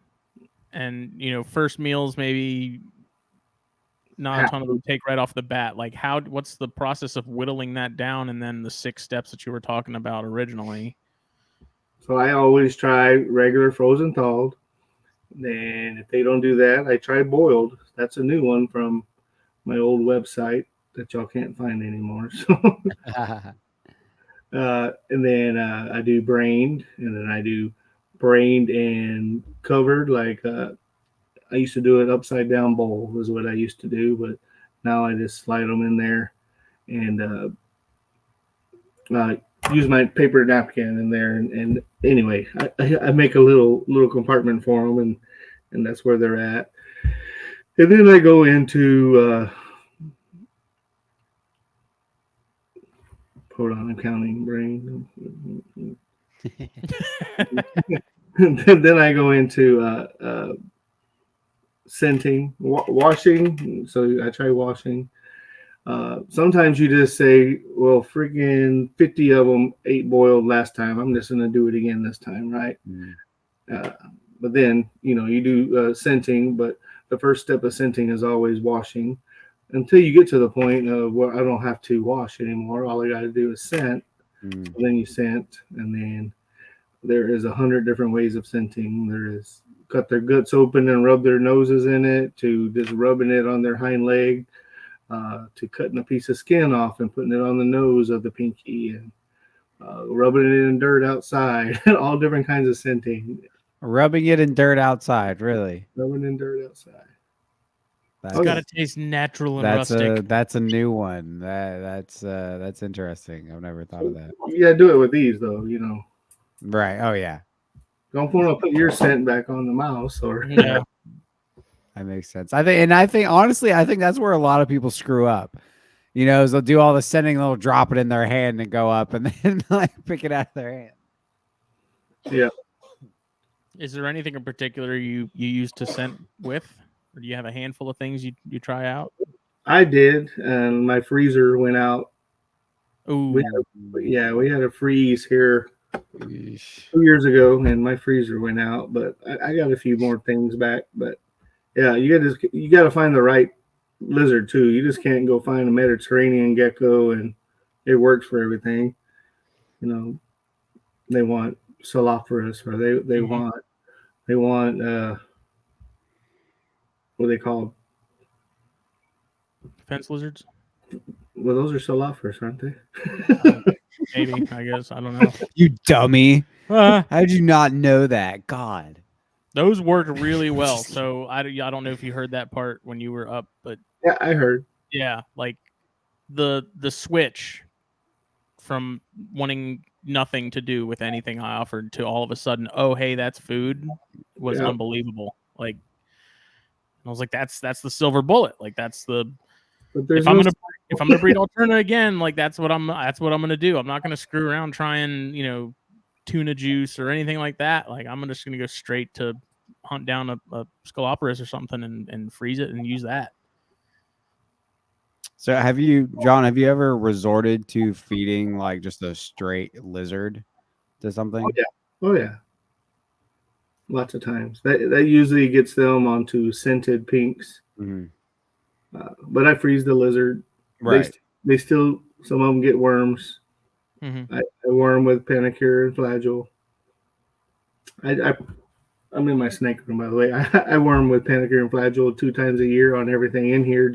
and first meals maybe not a ton of them take right off the bat. Like, what's the process of whittling that down, and then the 6 steps that you were talking about originally? So I always try regular frozen thawed. Then if they don't do that, I try boiled. That's a new one from my old website that y'all can't find anymore. So, and then I do brained, and then I do brained and covered. Like I used to do it upside down bowl was what I used to do, but now I just slide them in there and use my paper napkin in there. And anyway, I make a little compartment for them, and that's where they're at. And then I go into hold on, I'm counting brain. Then I go into scenting, washing. So I try washing. Sometimes you just say, well, freaking 50 of them ate boiled last time. I'm just going to do it again this time, right? But then, you do scenting, but the first step of scenting is always washing until you get to the point of where I don't have to wash anymore. All I got to do is scent. So then you scent, and then there is 100 different ways of scenting. There is cut their guts open and rub their noses in it, to just rubbing it on their hind leg, to cutting a piece of skin off and putting it on the nose of the pinky, and rubbing it in dirt outside. All different kinds of scenting. Rubbing it in dirt outside, really? Rubbing in dirt outside. It's got to taste natural and rustic. That's a new one. That's interesting. I've never thought of that. You gotta do it with these, though. Right. Oh yeah. Don't want to put your scent back on the mouse, or yeah. That makes sense. I think honestly, that's where a lot of people screw up. Is they'll do all the scenting, they'll drop it in their hand and go up, and then like pick it out of their hand. Yeah. Is there anything in particular you use to scent with, or do you have a handful of things you try out? I did, and my freezer went out. Ooh, We had a freeze here Yeesh. 2 years ago, and my freezer went out. But I got a few more things back. But yeah, you got to find the right lizard too. You just can't go find a Mediterranean gecko and it works for everything. You know, they want Solophorus, or they Mhm. want what are they called? Fence lizards. Well, those are Solophorus, aren't they? Maybe, I guess, I don't know. You dummy. Uh, How did you not know that? God. those work really well. So I don't know if you heard that part when you were up, but Yeah, I heard. yeah, like the switch from wanting nothing to do with anything I offered to all of a sudden, oh hey, that's food, was Yeah, unbelievable. Like I was like, that's the silver bullet. Like that's the but there's no. if I'm gonna breed Alterna again, like that's what I'm gonna do. I'm not gonna screw around trying, tuna juice or anything like that. Like I'm just gonna go straight to hunt down a Scoloporus or something and freeze it and use that. So John, have you ever resorted to feeding like just a straight lizard to Oh something? yeah, oh yeah, lots of times. That usually gets them onto scented pinks. Mhm. But I freeze the lizard. They Right. they still, some of them get worms. Mm-hmm. I worm with panicure and flagell. I I'm in my snake room, by the way. I worm with panicure and flagell 2 times a year on everything in here,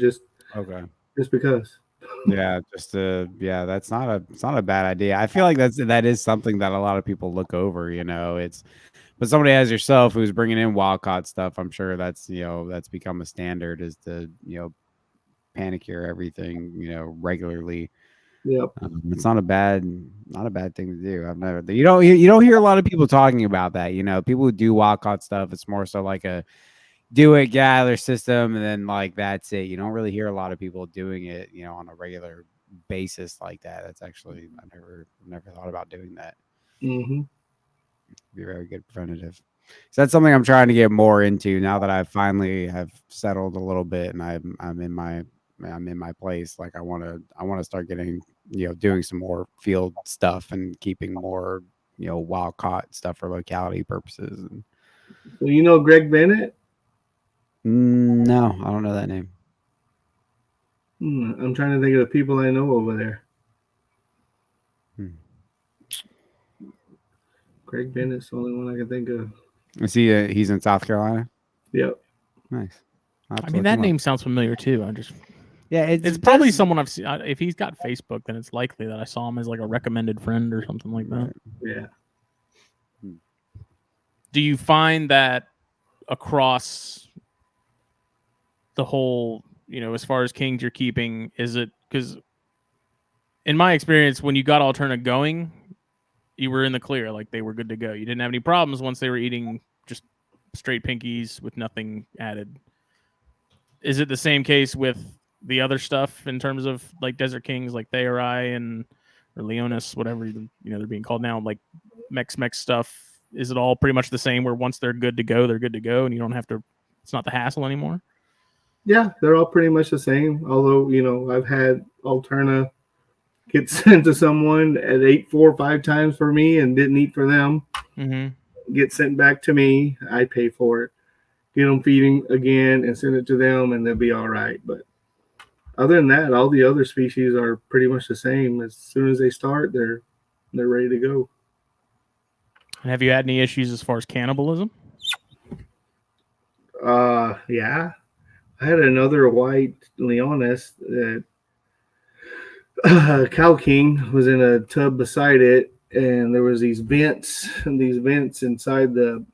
Okay. just because. Yeah, that's it's not a bad idea. I feel like that is something that a lot of people look over, but somebody as yourself who's bringing in wild caught stuff, I'm sure that's become a standard is to, panicure everything, regularly. Yep. It's not a bad thing to do. I've never you don't hear a lot of people talking about that. People who do wild caught stuff, it's more so like a do it, get out of their system, and then like that's it. You don't really hear a lot of people doing it, on a regular basis like that. That's actually I've never thought about doing that. Mm-hmm. Be very good preventative. So that's something I'm trying to get more into now that I finally have settled a little bit and I'm in my place. Like I want to start getting, doing some more field stuff and keeping more, wild caught stuff for locality purposes. And, So you know Greg Bennett? no, I don't know that name. I'm trying to think of the people I know over there. Hmm. Greg Bennett's the only one I can think of. Is he? He's in South Carolina. Yep. Nice. I mean, that name sounds familiar too. Yeah, it's probably someone I've seen. If he's got Facebook, then it's likely that I saw him as like a recommended friend or something like that. Yeah. Do you find that across the whole, as far as kings you're keeping, is it because in my experience, when you got Alterna going, you were in the clear, like they were good to go. You didn't have any problems once they were eating just straight pinkies with nothing added. Is it the same case with the other stuff in terms of like Desert Kings, like Theori or Leonis, whatever they're being called now, like Mex stuff? Is it all pretty much the same? Where once they're good to go, and you don't have to. It's not the hassle anymore. Yeah, they're all pretty much the same. Although I've had Alterna get sent to someone that ate 4 or 5 times for me and didn't eat for them. Mm-hmm. Get sent back to me. I pay for it. Get them feeding again and send it to them, and they'll be all right. But other than that, all the other species are pretty much the same. As soon as they start, they're ready to go. And have you had any issues as far as cannibalism? Yeah. I had another white Leonis that Cow King was in a tub beside it, and there was these vents inside the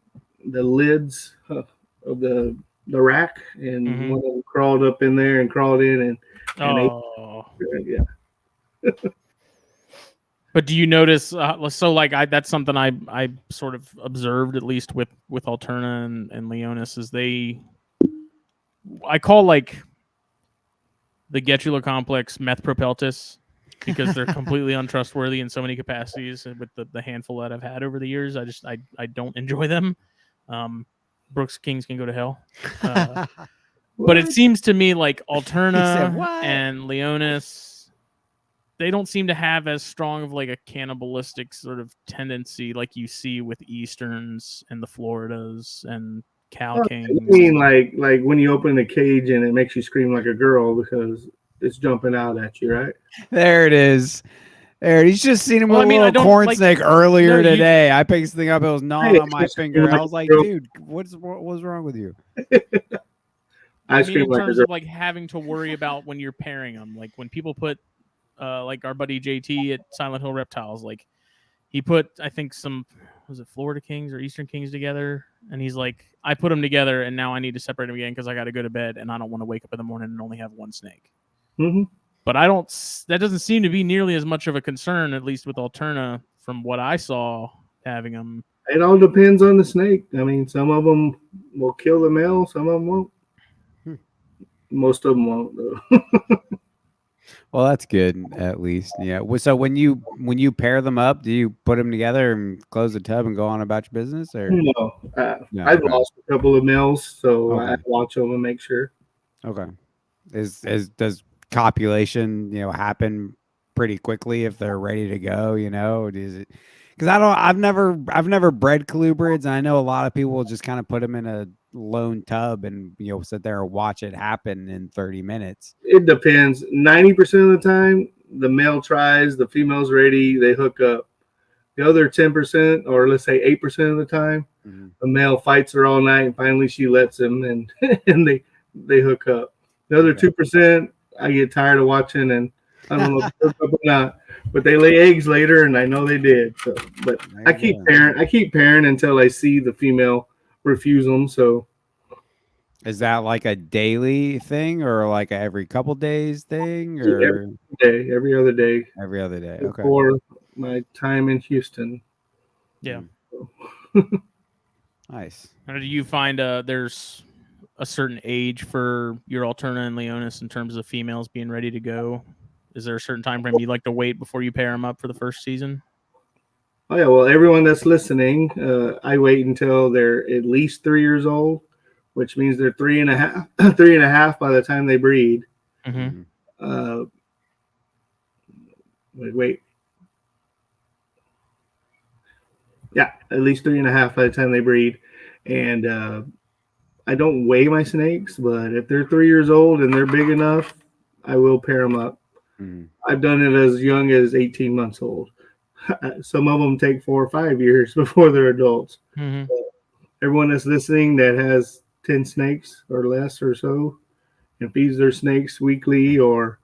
lids of the rack, and Mm-hmm. one of them crawled up in there and crawled in and ate. Yeah. But do you notice? So like that's something I sort of observed, at least with Alterna and Leonis, is I call like the Getula complex meth propeltus because they're completely untrustworthy in so many capacities. And with the handful that I've had over the years, I don't enjoy them. Brooks Kings can go to hell. He But it seems to me like said, Alterna "What?" and Leonis, they don't seem to have as strong of like a cannibalistic sort of tendency like you see with Easterns and the Floridas and Cal Kings. You mean like when you open a cage and it makes you scream like a girl because it's jumping out at you, right? There it is. There, he's just seen him Well, with I mean, a I little don't, corn like- snake earlier No, you- today. I picked this thing up. It was gnawing Hey, on my it's finger. like I a was like, girl. dude, what's wrong with you? I mean, scream in like a terms girl. of like having to worry about when you're pairing them, like when people put, like our buddy JT at Silent Hill Reptiles, like he put, I think was it Florida Kings or Eastern Kings together, and he's like, I put them together, and now I need to separate them again because I got to go to bed, and I don't want to wake up in the morning and only have one snake. Mm-hmm. But I don't. That doesn't seem to be nearly as much of a concern, at least with Alterna, from what I saw having them. It all depends on the snake. I mean, some of them will kill the male, some of them won't. Hmm. Most of them won't, though. Well, that's good at least. Yeah. So when you pair them up, do you put them together and close the tub and go on about your business, or No, No, I've okay. lost a couple of males, so I Okay. watch them and make sure. Okay. Does copulation happen pretty quickly if they're ready to go? Is it because I've never bred colubrids, and I know a lot of people will just kind of put them in a lone tub and sit there and watch it happen in 30 minutes. It depends. 90% of the time, the male tries, the female's ready, they hook up. The other 10%, or let's say 8% of the time, the male fights her all night, and finally she lets him, and and they hook up. The other 2%, I get tired of watching, and I don't know if they hook up or not, but they lay eggs later, and I know they did. So, but I keep pairing until I see the female refuse them. So, Is that like a daily thing or like a every couple days thing or every other day, every other day? Okay. for my time in Houston. Yeah. Nice. How do you find there's a certain age for your Alterna and Leonis in terms of females being ready to go? Is there a certain time frame you like to wait before you pair them up for the first season? Oh yeah, well, everyone that's listening, I wait until they're at least 3 years old, which means they're 3.5, 3.5 by the time they breed. Mm-hmm. Wait. Yeah, at least 3.5 by the time they breed. And I don't weigh my snakes, but if they're 3 years old and they're big enough, I will pair them up. Mm-hmm. I've done it as young as 18 months old. Some of them take 4 or 5 years before they're adults. Mm-hmm. Everyone that's listening that has 10 snakes or less or so and feeds their snakes weekly or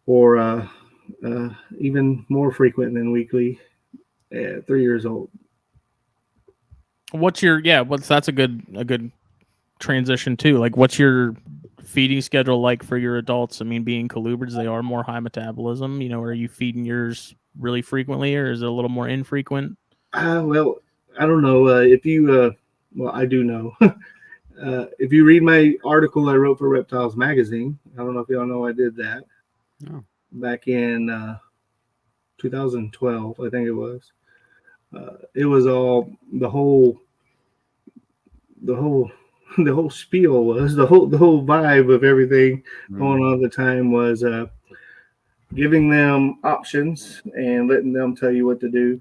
even more frequent than weekly at 3 years old. That's a good transition too. Like, what's your feeding schedule like for your adults? I mean, being colubrids, they are more high metabolism. Are you feeding yours really frequently, or is it a little more infrequent? Well, I don't know. If you, well, I do know. If you read my article I wrote for Reptiles Magazine, I don't know if y'all know I did that. Oh. Back in 2012, I think it was. It was all the whole spiel was the whole vibe of everything going on at the time was giving them options and letting them tell you what to do.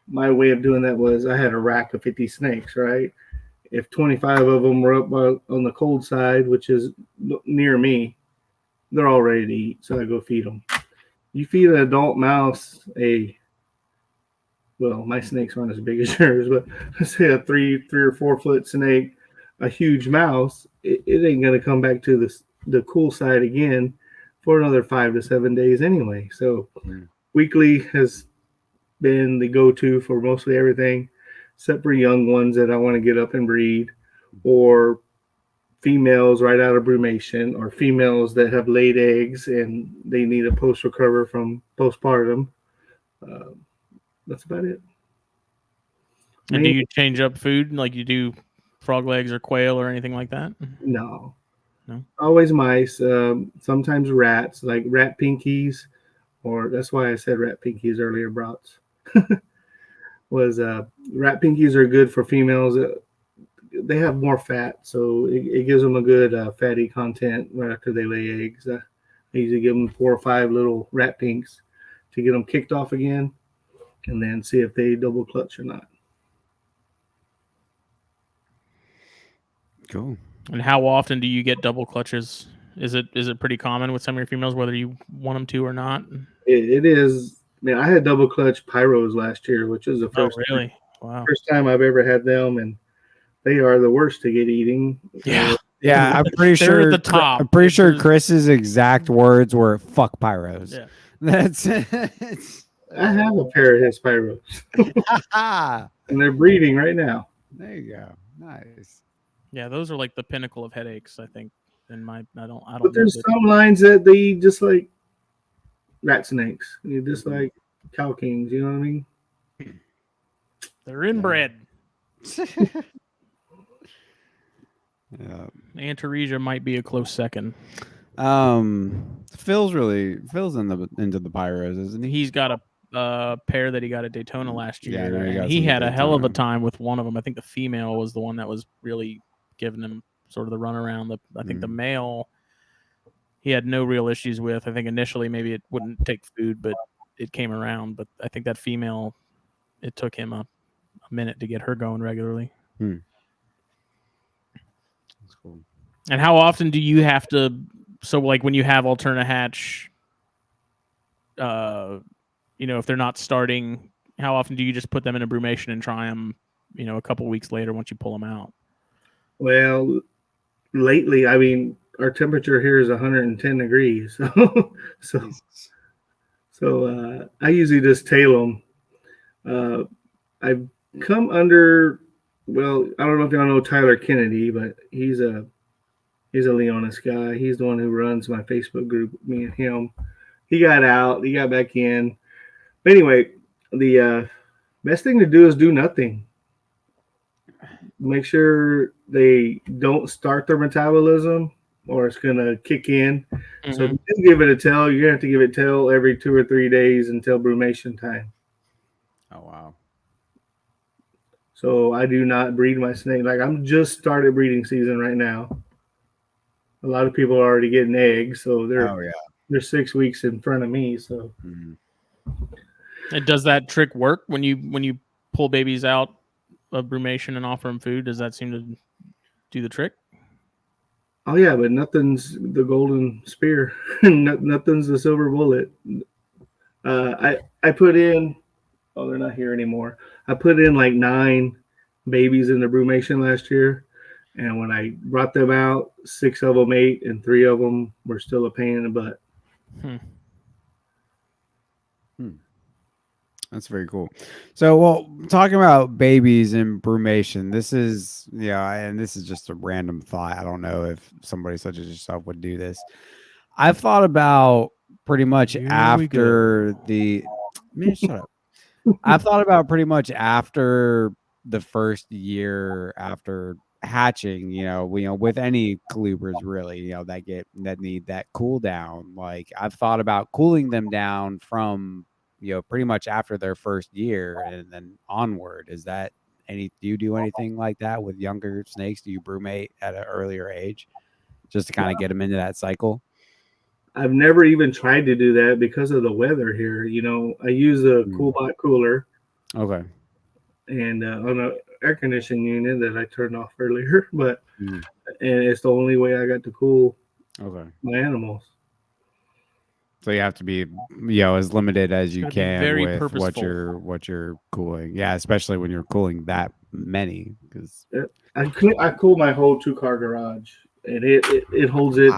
My way of doing that was I had a rack of 50 snakes, right? If 25 of them were up on the cold side, which is near me, they're all ready to eat, so I go feed them. You feed an adult mouse well, my snakes aren't as big as yours, but let's say a 3 or 4 foot snake, a huge mouse, it ain't gonna come back to the cool side again for another 5 to 7 days anyway. So weekly has been the go-to for mostly everything, except for young ones that I want to get up and breed, or females right out of brumation, or females that have laid eggs and they need a post-recover from postpartum. That's about it. And do you change up food like you do frog legs or quail or anything like that? No. No. Always mice. Sometimes rats, like rat pinkies, or that's why I said rat pinkies earlier, brats. was rat pinkies are good for females. They have more fat, so it gives them a good fatty content right after they lay eggs. I usually give them 4 or 5 little rat pinks to get them kicked off again, and then see if they double clutch or not. Cool. And how often do you get double clutches? Is it pretty common with some of your females, whether you want them to or not? It is. Man, I had double clutch pyros last year, which is the first really? Wow. first time I've ever had them, and they are the worst to get eating. Yeah. Yeah, I'm pretty They're sure. at the top. I'm pretty sure There's- Chris's exact words were "fuck pyros." Yeah. That's it. I have a pair of his pyros, and they're breeding right now. There you go. Nice. Yeah, those are like the pinnacle of headaches, I think. I don't But know there's that- some lines that they eat just like rat snakes. You just like cow kings. You know what I mean? they're inbred. Yeah. Antaresia might be a close second. Phil's into the pyros, isn't he? He's got a pair that he got at Daytona last Yeah, I year, know he and got he some at had a hell of a Daytona. time with one of them. I think the female was the one that was really giving him sort of the runaround. I think the male he had no real issues with. I think initially maybe it wouldn't take food, but it came around. But I think that female, it took him a minute to get her going regularly. That's cool. And how often do you have to? So like when you have alternate hatch, if they're not starting, how often do you just put them in a brumation and try them? A couple weeks later once you pull them out. Well, lately, I mean, our temperature here is 110 degrees, so I usually just tail them. I've come under. Well, I don't know if y'all know Tyler Kennedy, but he's a Leonis guy. He's the one who runs my Facebook group. Me and him. He got out. He got back in. But anyway, the best thing to do is do nothing. Make sure they don't start their metabolism, or it's gonna kick in. Mm-hmm. So if you do give it a tail, you're gonna have to give it tail every 2 or 3 days until brumation time. Oh wow. So I do not breed my snake. Like I'm just started breeding season right now. A lot of people are already getting eggs, so they're 6 weeks in front of me. So And does that trick work when you pull babies out of brumation and offer them food? Does that seem to do the trick? oh yeah, but nothing's the golden spear. Nothing's the silver bullet. I put in. Oh, they're not here anymore. I put in like 9 babies in the brumation last year, and when I brought them out, 6 of them ate, and 3 of them were still a pain in the butt. That's very cool. So, well, talking about babies and brumation, this is, and this is just a random thought. I don't know if somebody such as yourself would do this. I've thought about pretty much after the, man, shut up. I've thought about pretty much after the first year after hatching, with any colubrids really, that need that cool down. Like I've thought about cooling them down from, pretty much after their first year and then onward. Do you do anything like that with younger snakes? Do you brumate at an earlier age just to kind of get them into that cycle? I've never even tried to do that because of the weather here. I use a CoolBot cooler. Okay. And on an air conditioning unit that I turned off earlier, and it's the only way I got to cool my animals. So you have to be, as limited as you can with purposeful. what you're cooling. Yeah, especially when you're cooling that many. Because I cool my whole 2-car garage, and it holds it.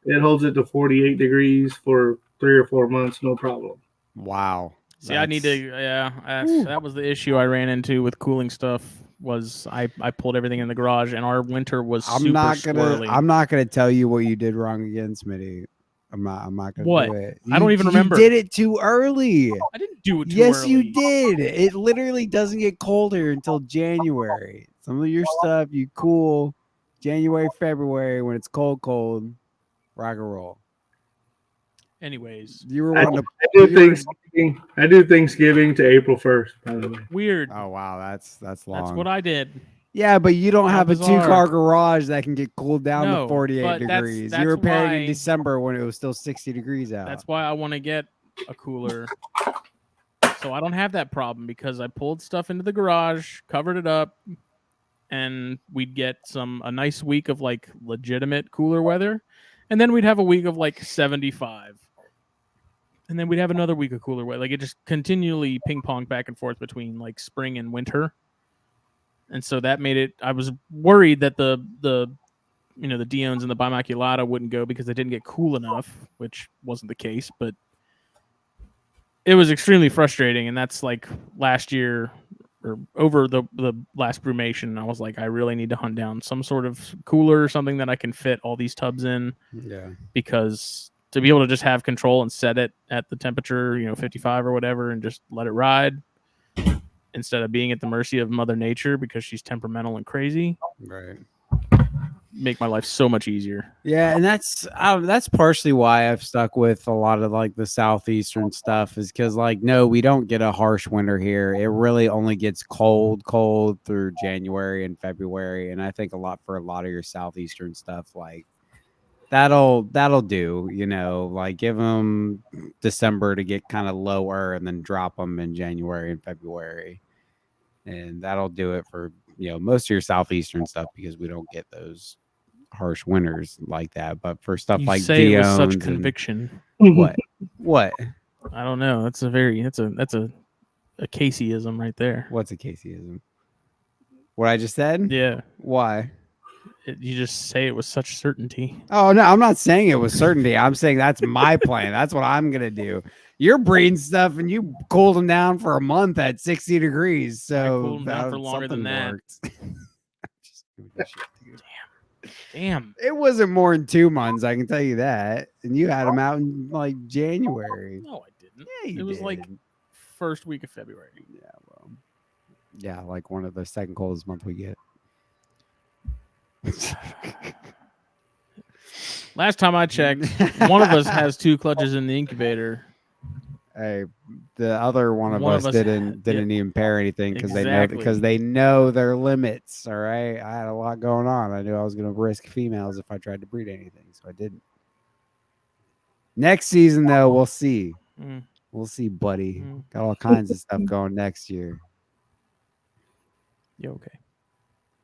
It holds it to 48 degrees for 3 or 4 months, no problem. Wow. See, I need to. That was the issue I ran into with cooling stuff. Was I pulled everything in the garage, and our winter was super squirrely. I'm not gonna tell you what you did wrong again, Smitty. I'm not gonna do it. I don't even remember. You did it too early. I didn't do it too early. Yes, you did. It literally doesn't get colder until January. Some of your stuff you cool January, February when it's cold, rock and roll. Anyways, You were I wanting to. do you were- Thanksgiving. I do Thanksgiving to April 1st. By the way, weird. Oh wow, that's long. That's what I did. Yeah, but you don't How have a bizarre. 2-car garage that can get cooled down No, to 48 but degrees. that's You were pairing in why- December when it was still 60 degrees out. That's why I want to get a cooler. So I don't have that problem because I pulled stuff into the garage, covered it up, and we'd get a nice week of like legitimate cooler weather, and then we'd have a week of like 75. And then we'd have another week of cooler weather. Like it just continually ping ponged back and forth between like spring and winter. And so that made it. I was worried that the Dion's and the Bimaculata wouldn't go because they didn't get cool enough, which wasn't the case. But it was extremely frustrating, and that's like last year or over the last brumation. I was like, I really need to hunt down some sort of cooler or something that I can fit all these tubs in. Yeah. Because to be able to just have control and set it at the temperature, 55 or whatever, and just let it ride instead of being at the mercy of Mother Nature because she's temperamental and crazy, Right. make my life so much easier. Yeah, and that's partially why I've stuck with a lot of like the southeastern stuff is because like no, we don't get a harsh winter here. It really only gets cold through January and February, and I think a lot for a lot of your southeastern stuff like that'll do. Like give them December to get kind of lower, and then drop them in January and February, and that'll do it for most of your southeastern stuff because we don't get those harsh winters like that. But for stuff You like say it with such Dion's and- conviction. what I don't know. That's a Caseyism right there. what's a Caseyism? What I just said? Yeah. Why? You just say it with such certainty. Oh no, I'm not saying it with certainty. I'm saying that's my plan. That's what I'm gonna do. You're breeding stuff and you cooled them down for a month at 60 degrees. So cooled them down for longer than something that. worked. Damn. It wasn't more than 2 months, I can tell you that. And you had them out in like January. No, I didn't. Yeah, you It was did. like first week of February. Yeah, well, yeah, like one of the second coldest month we get. Last time I checked, one of us has 2 clutches in the incubator. Hey, the other one of us didn't even pair anything because they know their limits. All right, I had a lot going on. I knew I was going to risk females if I tried to breed anything, so I didn't. Next season, though, we'll see. We'll see, buddy. Got all kinds of stuff going next year. You okay?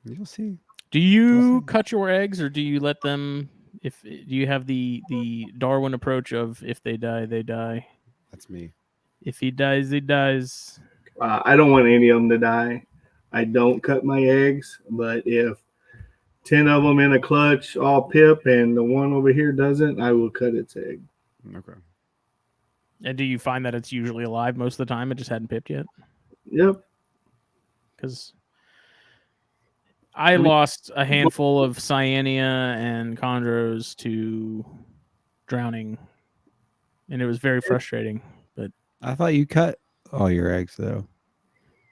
You'll see. Do you cut your eggs, or do you let them? Do you have the Darwin approach of if they die, they die? That's me. If he dies, he dies. I don't want any of them to die. I don't cut my eggs, but if 10 of them in a clutch all pip and the one over here doesn't, I will cut its egg. Okay. And do you find that it's usually alive most of the time? It just hadn't pipped yet? Yep. Because I lost a handful of Cyanea and Chondros to drowning, and it was very frustrating. But I thought you cut all your eggs, though.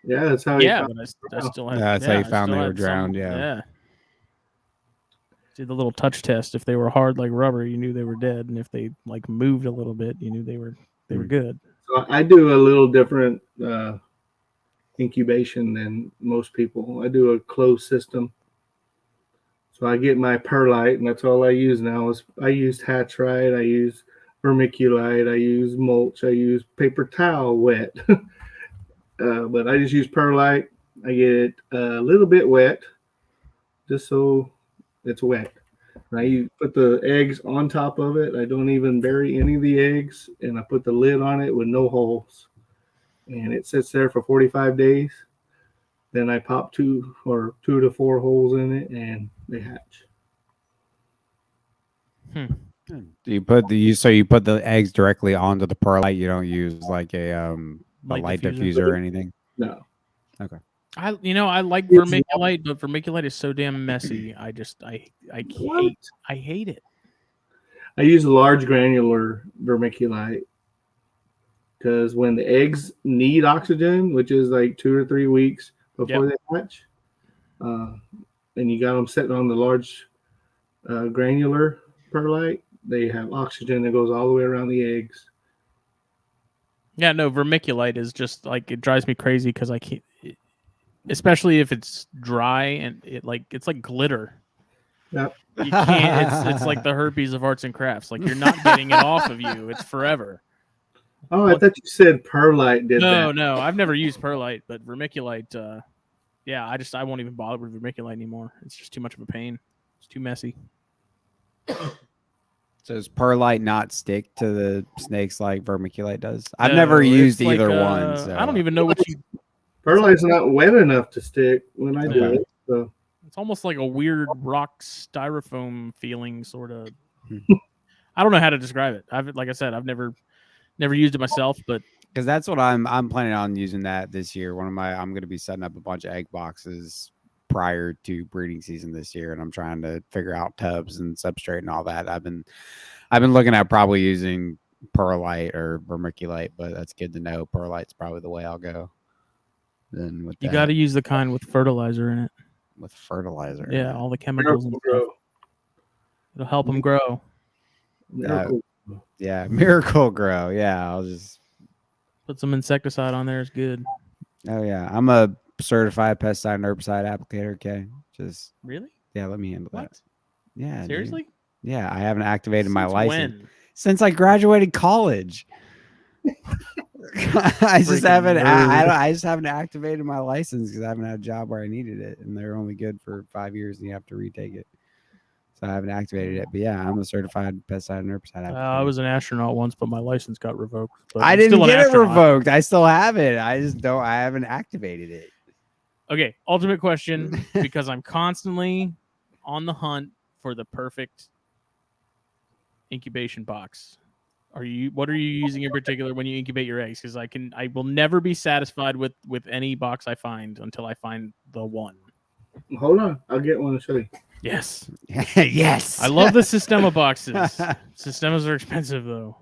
Yeah, that's how. Yeah, but I still had. That's how you I found still they were had drowned. some- Yeah. Yeah. Did the little touch test. If they were hard like rubber, you knew they were dead, and if they like moved a little bit, you knew they were good. So I do a little different incubation than most people. I do a closed system. So I get my perlite, and that's all I use now. I use Hatchite, I use vermiculite, I use mulch, I use paper towel wet. But I just use perlite. I get it a little bit wet, just so it's wet. And I put the eggs on top of it. I don't even bury any of the eggs, and I put the lid on it with no holes. And it sits there for 45 days. Then I pop 2 to 4 holes in it, and they hatch. Do you put the eggs directly onto the perlite? You don't use like a light diffuser or anything? No. Okay. I like vermiculite, but vermiculite is so damn messy. I hate it. I use a large granular vermiculite because when the eggs need oxygen, which is like 2 or 3 weeks before they hatch, and you got them sitting on the large granular perlite, they have oxygen that goes all the way around the eggs. Yeah, no, vermiculite is just like it drives me crazy because I can't, especially if it's dry and it's like glitter. Yep. You can't. It's like the herpes of arts and crafts. Like you're not getting it off of you. It's forever. Oh, I thought you said perlite did that. No, I've never used perlite, but vermiculite. Yeah, I won't even bother with vermiculite anymore. It's just too much of a pain. It's too messy. So does perlite not stick to the snakes like vermiculite does? I've never used either one. So. I don't even know what you. Perlite's not wet enough to stick when I do it. So it's almost like a weird rock styrofoam feeling, sort of. I don't know how to describe it. Like I said, I've never used it myself, but because that's what I'm planning on using that this year. I'm going to be setting up a bunch of egg boxes prior to breeding season this year, and I'm trying to figure out tubs and substrate and all that. I've been looking at probably using perlite or vermiculite, but that's good to know. Perlite's probably the way I'll go. Then with you got to use the kind with fertilizer in it. With fertilizer, yeah, all the chemicals and stuff. It'll help them grow. Miracle. Miracle Grow. Yeah, I'll just put some insecticide on there. It's good. Oh yeah, I'm a certified pesticide and herbicide applicator. Okay, just really? Yeah, let me handle that. Yeah, seriously? Dude. Yeah, I haven't activated Since my license when? since I graduated college. I just haven't activated my license because I haven't had a job where I needed it, and they're only good for 5 years, and you have to retake it. So I haven't activated it, but yeah, I'm a certified pesticide and herbicide applicator. I was an astronaut once, but my license got revoked. But I didn't get it revoked. I still have it. I haven't activated it. Okay, ultimate question, because I'm constantly on the hunt for the perfect incubation box. What are you using in particular when you incubate your eggs? Because I will never be satisfied with any box I find until I find the one. Hold on, I'll get one to show you. Yes. Yes. I love the Sistema boxes. Sistemas are expensive though.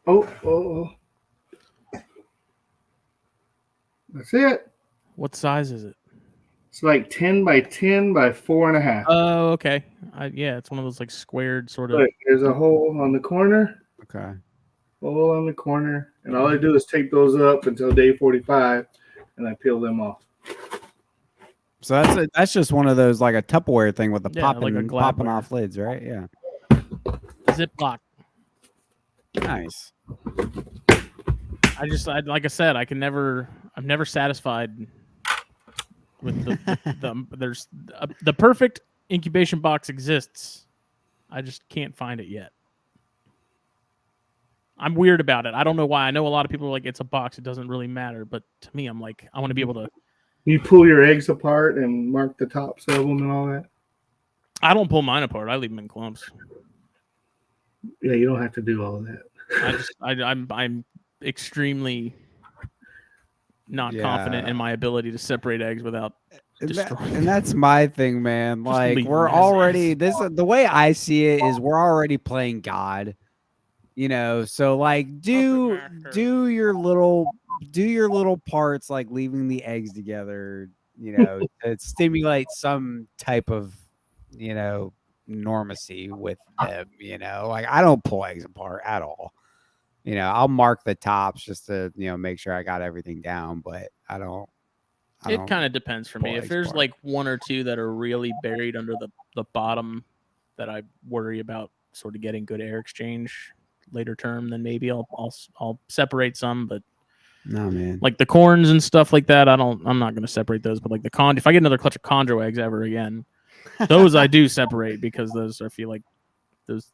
Oh. That's it. What size is it? It's like 10 by 10 by 4.5. Oh, okay. Yeah, it's one of those like squared sort of. Look, there's a hole on the corner. Okay. Hole on the corner. And all I do is take those up until day 45 and I peel them off. So that's just one of those like a Tupperware thing with the popping off lids, right? Yeah. Ziploc. Nice. Like I said, I'm never satisfied with the perfect incubation box exists. I just can't find it yet. I'm weird about it. I don't know why. I know a lot of people are like, it's a box. It doesn't really matter. But to me, I'm like, I want to be able to. You pull your eggs apart and mark the tops of them and all that? I don't pull mine apart. I leave them in clumps. Yeah, you don't have to do all of that. I'm extremely not confident in my ability to separate eggs without destroying. And that's my thing, man. Like we're already the way I see it is we're already playing God. You know, so like do your little parts, like leaving the eggs together, you know, to stimulate some type of, you know, normacy with them, you know. Like I don't pull eggs apart at all. You know, I'll mark the tops just to, you know, make sure I got everything down, but I don't. It kind of depends for me. If there's like one or two that are really buried under the bottom that I worry about sort of getting good air exchange later term, then maybe I'll separate some. But no, man, like the corns and stuff like that, I'm not going to separate those. But like if I get another clutch of chondro eggs ever again, those I do separate because those I feel like those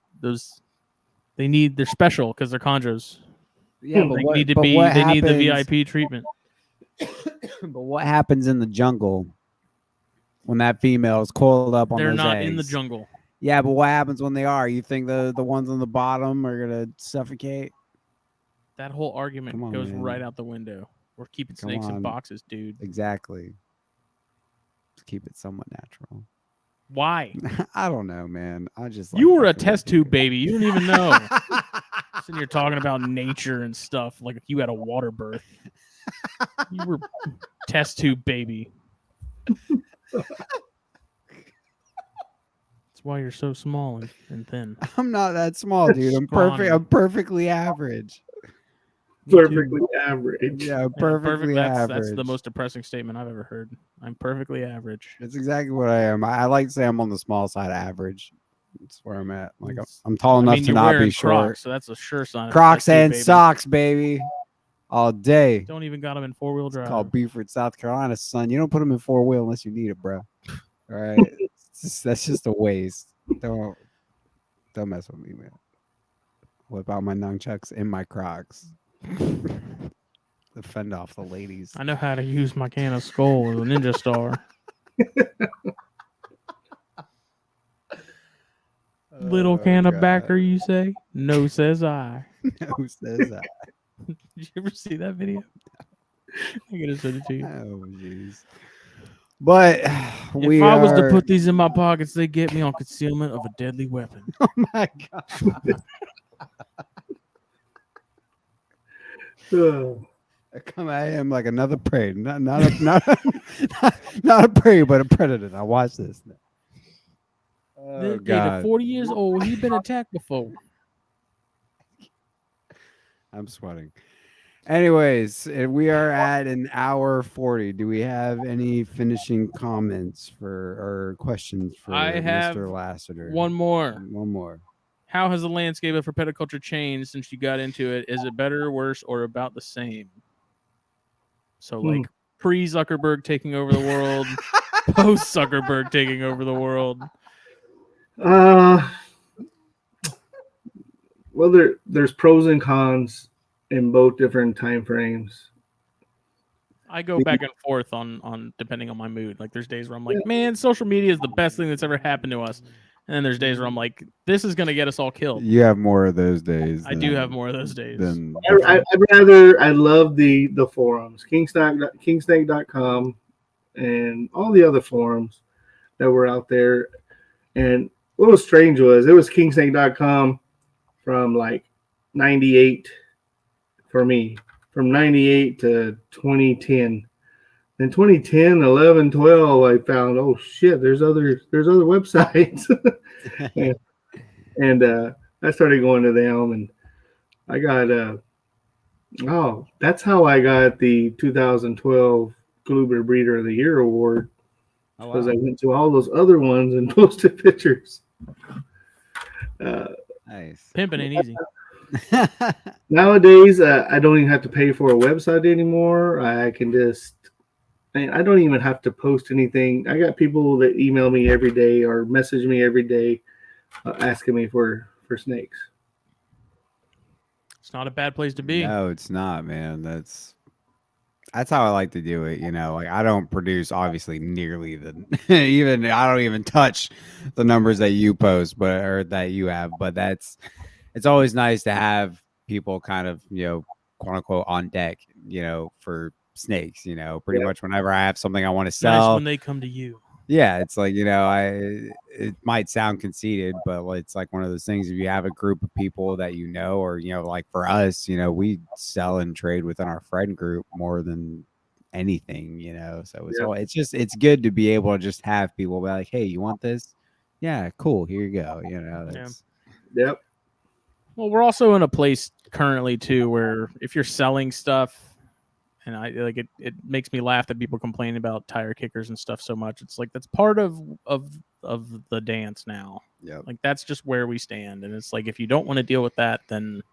they're special because they're chondros. Yeah, they need the VIP treatment. But what happens in the jungle when that female is coiled up on those eggs? They're not in the jungle. Yeah, but what happens when they are? You think the ones on the bottom are gonna suffocate? That whole argument goes right out the window. We're keeping snakes in boxes, dude. Exactly. Just keep it somewhat natural. Why? I don't know, man. You were a test tube baby. You don't even know. Sitting here talking about nature and stuff like you had a water birth. You were test tube baby. That's why you're so small and thin. I'm not that small, dude. I'm perfect. Scrawny. I'm perfectly average. Me too. Perfectly average. Yeah, Yeah, perfectly average. That's the most depressing statement I've ever heard. I'm perfectly average. That's exactly what I am. I like to say I'm on the small side of average. That's where I'm at. Like It's- I'm tall I enough mean, to you're not wearing be short. Crocs, so that's a sure sign. Crocs of and baby. socks, baby, all day. Don't even got them in 4-wheel drive. It's called Beaufort, South Carolina, son. You don't put them in 4-wheel unless you need it, bro. All right, that's just a waste. Don't mess with me, man. Whip out my nunchucks in my Crocs. Defend off the ladies. I know how to use my can of skull as a ninja star. Little can of backer, you say? No, says I. No, says that. Did you ever see that video? I gotta send it to you. Oh, jeez. But If I was to put these in my pockets, they get me on concealment of a deadly weapon. Oh my god! I come at him like another prey, not a prey, but a predator. Now watch this. Oh They're god! 40 years old. He's been attacked before. I'm sweating. Anyways, we are at an hour 40. Do we have any finishing comments or questions for I have Mr. Lassiter? One more. One more. How has the landscape of herpetoculture changed since you got into it? Is it better, worse, or about the same? So, like, pre-Zuckerberg taking over the world, post-Zuckerberg taking over the world. Well, there's pros and cons in both different time frames. I go back and forth on depending on my mood. Like, there's days where I'm like, man, social media is the best thing that's ever happened to us. And then there's days where I'm like, this is going to get us all killed. You have more of those days. I do have more of those days. I love the forums, kingsnake.com and all the other forums that were out there. And what was strange was it was kingsnake.com from like 98 for me, from 98 to 2010. In 2010, 11, 12, I found, oh shit, there's other websites. and I started going to them, and I got that's how I got the 2012 Colubrid Breeder of the Year award, because I went to all those other ones and posted pictures. Nice. Pimping ain't easy. Nowadays, I don't even have to pay for a website anymore. I can just, I don't even have to post anything. I got people that email me every day or message me every day asking me for snakes. It's not a bad place to be. No, it's not, man. That's how I like to do it. You know, like I don't produce obviously nearly the I don't even touch the numbers that you post, or that you have. But it's always nice to have people kind of, quote unquote on deck, for snakes. Pretty much whenever I have something I want to sell. Nice when they come to you. Yeah, it's like, it might sound conceited, but it's like one of those things. If you have a group of people that or like for us, we sell and trade within our friend group more than anything, so it's good to be able to just have people be like, hey, you want this? Yeah, cool, here you go. Yep. Well, we're also in a place currently too where if you're selling stuff, and I like it makes me laugh that people complain about tire kickers and stuff so much. It's like that's part of the dance now. Yeah. Like that's just where we stand. And it's like if you don't want to deal with that, then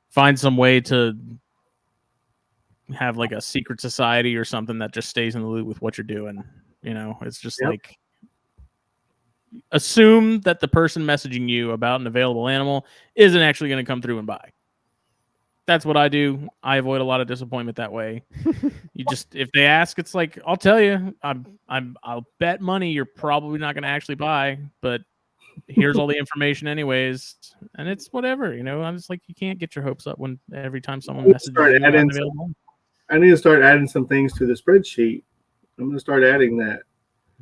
find some way to have like a secret society or something that just stays in the loop with what you're doing. It's just like assume that the person messaging you about an available animal isn't actually going to come through and buy. That's what I do. I avoid a lot of disappointment that way. You just, if they ask, it's like, I'll tell you, I'll bet money you're probably not going to actually buy, but here's all the information anyways. And it's whatever, I'm just like, you can't get your hopes up when every time someone messages you about available. I need to start adding some things to the spreadsheet. I'm going to start adding that.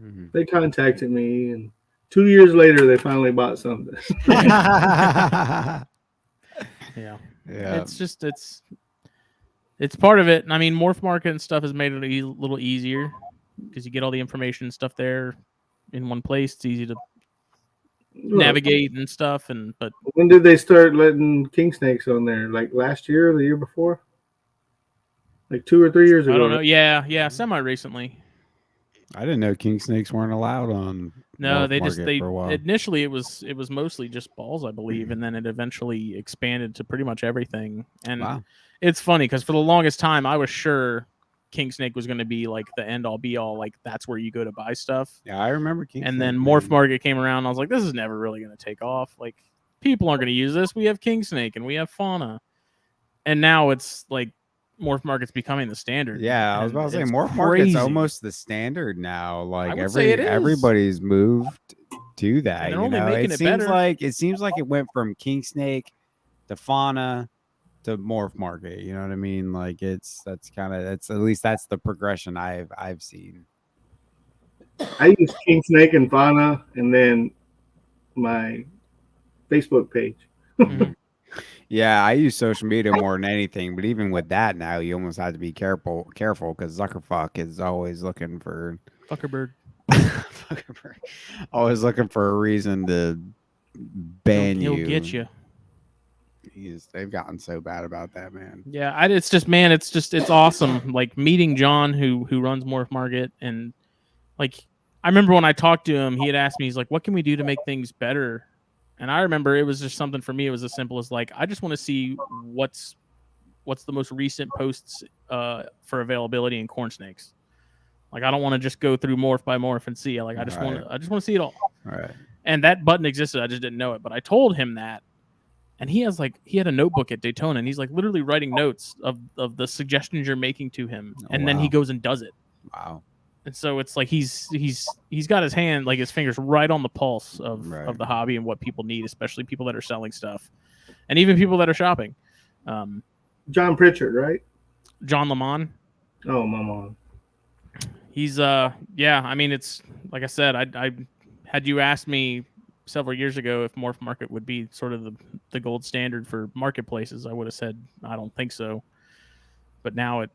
Mm-hmm. They contacted me, and 2 years later, they finally bought something. Yeah. It's just, It's part of it. I mean, Morph Market and stuff has made it a little easier because you get all the information and stuff there in one place. It's easy to navigate and stuff. But when did they start letting king snakes on there? Like last year or the year before? Like 2 or 3 years ago. I don't know. Yeah, semi recently. I didn't know king snakes weren't allowed on. No, Morph Market for a while. initially it was mostly just balls, I believe, and then it eventually expanded to pretty much everything. And Wow. it's funny because for the longest time I was sure king snake was going to be like the end all be all, like that's where you go to buy stuff. Yeah, I remember king And snake. then Morph Market came around. And I was like, this is never really going to take off. Like people aren't going to use this. We have king snake and we have fauna, and now it's like Morph Market's becoming the standard. Yeah, I was about to say It's Morph Market's crazy. almost the standard now. Like would say it is. everybody's moved to that. And they're You only know, making it it seems better. like it went from king snake to fauna to Morph Market. You know what I mean? Like that's at least that's the progression I've seen. I use king snake and fauna, and then my Facebook page. Mhm. Yeah, I use social media more than anything, but even with that now, you almost have to be careful because Zuckerfuck is always looking for Fuckerbird. always looking for a reason to ban He'll you. get you. They've gotten so bad about that, man. Yeah, it's just man, it's awesome. Like meeting John who runs Morph Market, and like I remember when I talked to him, he had asked me, he's like, "What can we do to make things better?" And I remember it was just something for me. It was as simple as like, I just want to see what's the most recent posts for availability in corn snakes. Like I don't want to just go through morph by morph and see. Like I just want to see it all. All right. And that button existed. I just didn't know it. But I told him that, and he had a notebook at Daytona, and he's like literally writing notes of the suggestions you're making to him, and then he goes and does it. Wow. And so it's like he's got his hand, like his fingers right on the pulse of the hobby and what people need, especially people that are selling stuff, and even people that are shopping. John Pritchard, right? John Lamont. Oh, my mom. He's yeah. I mean, it's like I said. I had you asked me several years ago if Morph Market would be sort of the gold standard for marketplaces, I would have said I don't think so. But now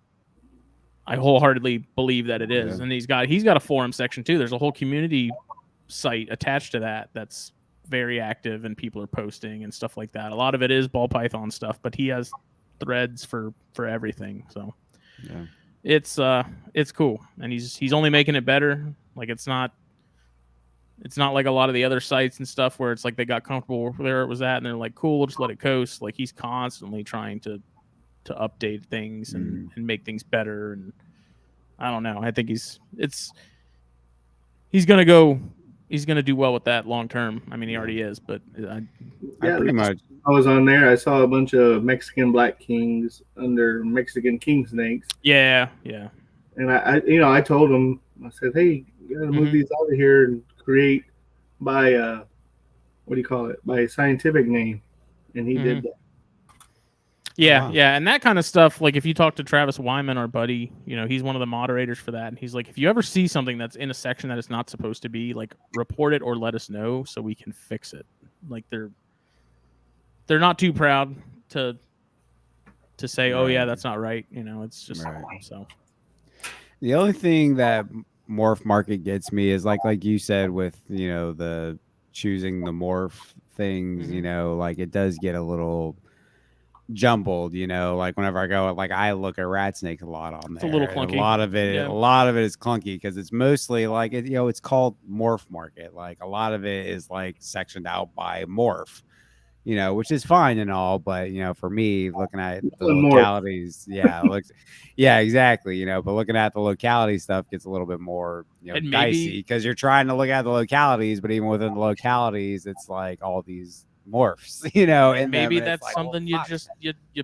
I wholeheartedly believe that it is. Yeah. And he's got a forum section too. There's a whole community site attached to that's very active, and people are posting and stuff like that. A lot of it is ball python stuff, but he has threads for everything. So yeah, it's cool, and he's only making it better. Like it's not like a lot of the other sites and stuff where it's like they got comfortable where it was at and they're like, cool, we'll just let it coast. Like he's constantly trying to update things and make things better. And I don't know. I think he's gonna do well with that long term. I mean, he already is, but I pretty much. I was on there. I saw a bunch of Mexican black kings under Mexican king snakes. Yeah. And I told him, I said, hey, you gotta move these out of here and create by what do you call it? By scientific name. And he did that. Yeah, wow. Yeah, and that kind of stuff, like if you talk to Travis Wyman, our buddy, he's one of the moderators for that, and he's like, if you ever see something that's in a section that it's not supposed to be, like report it or let us know so we can fix it. Like they're not too proud to say, oh yeah, that's not right. It's just so. The only thing that Morph Market gets me is like you said with the choosing the morph things, like it does get a little jumbled, like whenever I go, like I look at rat snakes a lot on there. It's a little clunky. A lot of it is clunky because it's mostly like it, it's called Morph Market. Like a lot of it is like sectioned out by morph, which is fine and all, but for me, looking at the localities, exactly, but looking at the locality stuff gets a little bit more dicey because you're trying to look at the localities, but even within the localities, it's like all these morphs, and maybe that's like, something you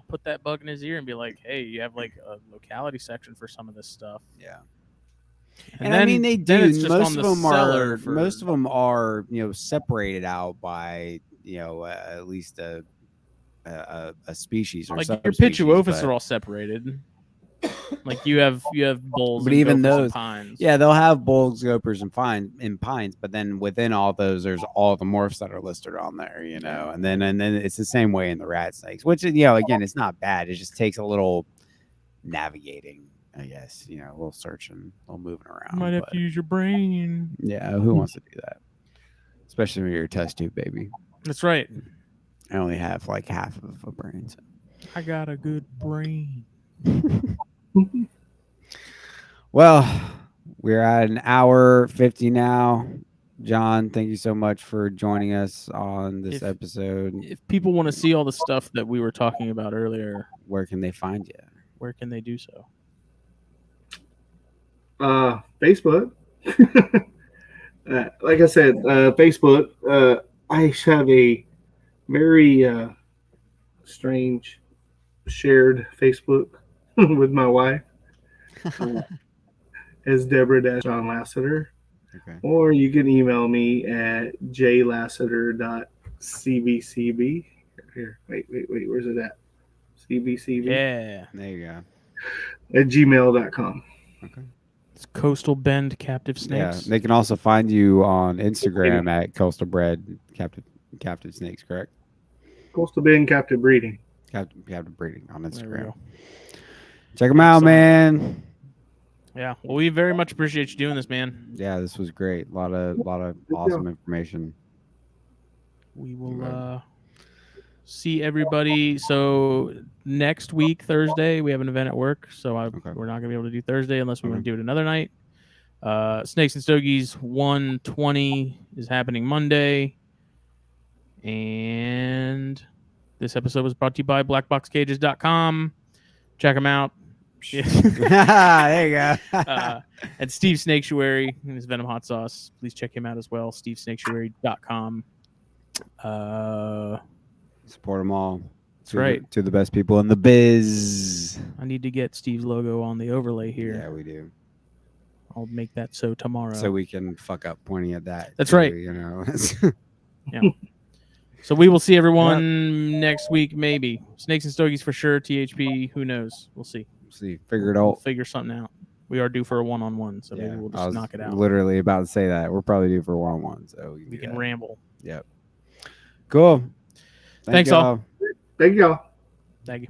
put that bug in his ear and be like, hey, you have like a locality section for some of this stuff. Yeah. And then, I mean, they do. Most of them are separated out by at least a species or like your Pituophis are all separated. Like you have bulls, but even those pines. Yeah, they'll have bulls, gophers, and pines. But then within all those, there's all the morphs that are listed on there. And then it's the same way in the rat snakes, which again, it's not bad. It just takes a little navigating. I guess, a little searching, a little moving around. You might have but, to use your brain. yeah, who wants to do that? Especially when you're a test tube baby. That's right. I only have like half of a brain. So. I got a good brain. Well, we're at an hour 50 now. John, thank you so much for joining us on this episode. If people want to see all the stuff that we were talking about earlier, where can they find you? Where can they do so? Facebook. Like I said, Facebook. I have a very strange shared Facebook with my wife. As Deborah-John Lassiter. Okay. Or you can email me at jlassiter.cbcb. Here, wait, where's it at? CBCB? Yeah. There you go. At gmail.com. Okay. It's Coastal Bend Captive Snakes. Yeah, they can also find you on Instagram at Coastal Bred Captive Snakes, correct? Coastal Bend Captive Breeding. Captive Breeding on Instagram. Check them out, man. Yeah, well, we very much appreciate you doing this, man. Yeah, this was great. A lot of awesome information. We will see everybody. So next week, Thursday, we have an event at work. So we're not gonna be able to do Thursday unless we want to do it another night. Snakes and Stogies 120 is happening Monday, and this episode was brought to you by BlackBoxCages.com. Check them out. There you go. And Steve Snaketuary and his Venom Hot Sauce. Please check him out as well. SteveSnaketuary.com. Support them all. That's right. To the best people in the biz. I need to get Steve's logo on the overlay here. Yeah, we do. I'll make that so tomorrow. So we can fuck up pointing at that. That's right. Yeah. So we will see everyone next week, maybe. Snakes and Stogies for sure. THP, who knows? We'll see. Figure it out. We'll figure something out. We are due for a one-on-one, so maybe we'll just knock it out. Literally about to say that. We're probably due for a one-on-one, so we can ramble. Yep. Cool. Thanks all. Thank y'all. Thank you.